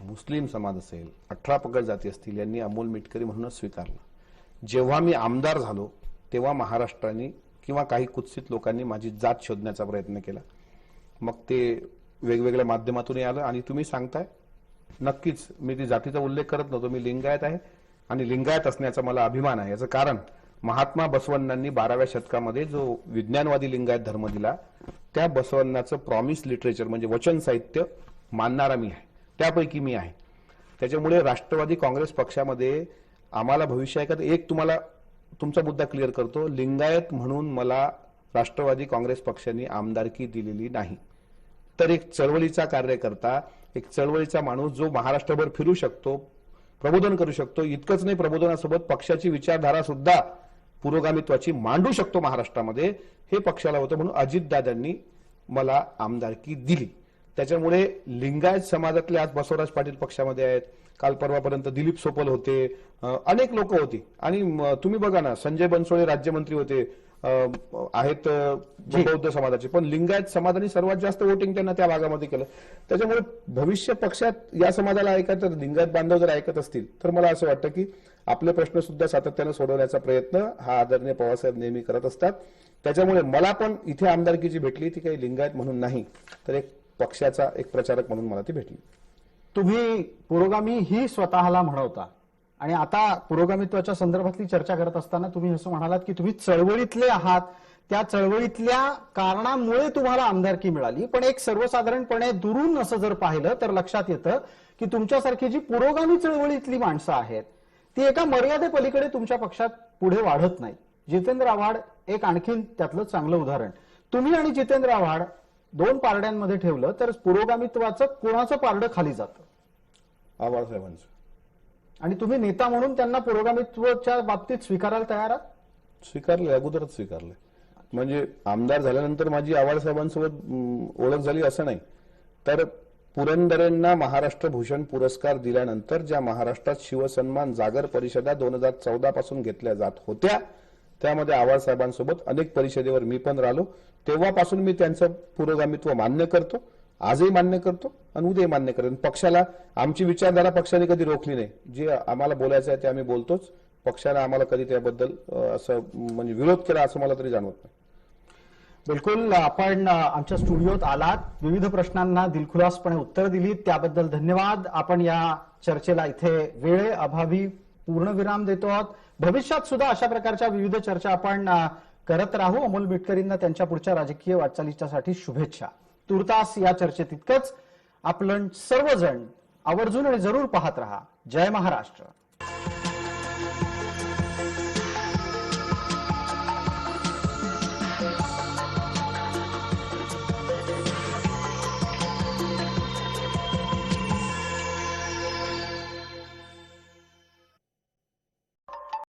मुस्लिम समाज असेल, 18 पगड जाती असतील, यांनी अमोल मिटकरी म्हणूनच स्वीकारलं. जेव्हा मी आमदार झालो तेव्हा महाराष्ट्राने किंवा काही कुत्सित लोकांनी माझी जात शोधण्याचा प्रयत्न केला. मग ते वेगवेगळ्या माध्यमातून आलं. आणि तुम्ही सांगताय नक्कीच मी ती जातीचा उल्लेख करत नव्हतो. मी लिंगायत आहे आणि लिंगायत असण्याचा मला अभिमान आहे. याचं कारण महात्मा बसवण्णांनी 12व्या शतकामध्ये जो विज्ञानवादी लिंगायत धर्म दिला त्या बसवण्णाचं प्रॉमिस लिटरेचर म्हणजे वचन साहित्य मानणारा मी आहे. त्यापैकी मी आहे. त्याच्यामुळे राष्ट्रवादी काँग्रेस पक्षामध्ये आम्हाला भविष्य आहे का? एक तुम्हाला तुमचा मुद्दा क्लिअर करतो. लिंगायत म्हणून मला राष्ट्रवादी काँग्रेस पक्षाने आमदारकी दिलेली नाही. तर एक चळवळीचा कार्यकर्ता, एक चळवळीचा माणूस जो महाराष्ट्रभर फिरू शकतो, प्रबोधन करू शकतो, इतकंच नाही प्रबोधनासोबत पक्षाची विचारधारा सुद्धा पुरोगामित्वाची मांडू शकतो महाराष्ट्रामध्ये, हे पक्षाला होतं. म्हणून अजितदादांनी मला आमदारकी दिली. त्याच्यामुळे लिंगायत समाजातले आज बसवराज पाटील पक्षामध्ये आहेत, काल परवापर्यंत दिलीप सोपल होते, अनेक लोक होती. आणि तुम्ही बघा ना, संजय बनसोडे राज्यमंत्री होते, आहेत बौद्ध समाजाचे, पण लिंगायत समाजाने सर्वात जास्त वोटिंग त्यांना त्या भागामध्ये केलं. त्याच्यामुळे भविष्य पक्षात या समाजाला ऐकत, तर लिंगायत बांधव जर ऐकत असतील तर मला असं वाटतं की आपले प्रश्न सुद्धा सातत्याने सोडवण्याचा प्रयत्न हा आदरणीय पवारसाहेब नेहमी करत असतात. त्याच्यामुळे मला पण इथे आमदारकी जी भेटली ती काही लिंगायत म्हणून नाही, तर एक पक्षाचा एक प्रचारक म्हणून मला ती भेटली. तुम्ही पुरोगामी ही स्वतःला म्हणवता आणि आता पुरोगामित्वाच्या संदर्भातली चर्चा करत असताना तुम्ही असं म्हणालात की तुम्ही चळवळीतले आहात, त्या चळवळीतल्या कारणामुळे तुम्हाला आमदारकी मिळाली. पण एक सर्वसाधारणपणे दुरून असं जर पाहिलं तर लक्षात येतं की तुमच्यासारखी जी पुरोगामी चळवळीतली माणसं आहेत ती एका मर्यादेपलीकडे तुमच्या पक्षात पुढे वाढत नाही. जितेंद्र आव्हाड एक आणखीन त्यातलं चांगलं उदाहरण. तुम्ही आणि जितेंद्र आव्हाड दोन पारड्यांमध्ये ठेवलं तर पुरोगामित्वाचं कोणाचं पारडं खाली जातं? आव्हाड साहेबांचं. आणि तुम्ही नेता म्हणून त्यांना पुरोगामित्वाच्या बाबतीत स्वीकारायला तयार आहात? स्वीकारलंय, अगोदरच स्वीकारलंय. म्हणजे आमदार झाल्यानंतर माझी आव्हाड साहेबांसोबत ओळख झाली असं नाही, तर पुरंदरेंना महाराष्ट्र भूषण पुरस्कार दिल्यानंतर ज्या महाराष्ट्रात शिवसन्मान जागर परिषदा 2014 पासून घेतल्या जात होत्या त्यामध्ये आव्हाड साहेबांसोबत अनेक परिषदेवर मी पण राहिलो. तेव्हापासून मी त्यांचं पुरोगामित्व मान्य करतो, आजही मान्य करतो आणि उद्याही मान्य करेन. पक्षाला आमची विचारधारा पक्षाने कधी रोखली नाही. जे आम्हाला बोलायचं आहे ते आम्ही बोलतोच. पक्षाने आम्हाला कधी त्याबद्दल असं म्हणजे विरोध केला असं मला तरी जाणवत नाही. बिलकुल. आपण आमच्या स्टुडिओत आलात, विविध प्रश्नांना दिलखुलासपणे उत्तर दिलीत, त्याबद्दल धन्यवाद. आपण या चर्चेला इथे वेळेअभावी पूर्णविराम देतो आहोत. भविष्यात सुद्धा अशा प्रकारच्या विविध चर्चा आपण करत राहू. अमोल मिटकरींना त्यांच्या पुढच्या राजकीय वाटचालीच्यासाठी शुभेच्छा. तुर्तास या चर्चेत इतकंच. आपण सर्वजण आवर्जून आणि जरूर पाहत रहा. जय महाराष्ट्र.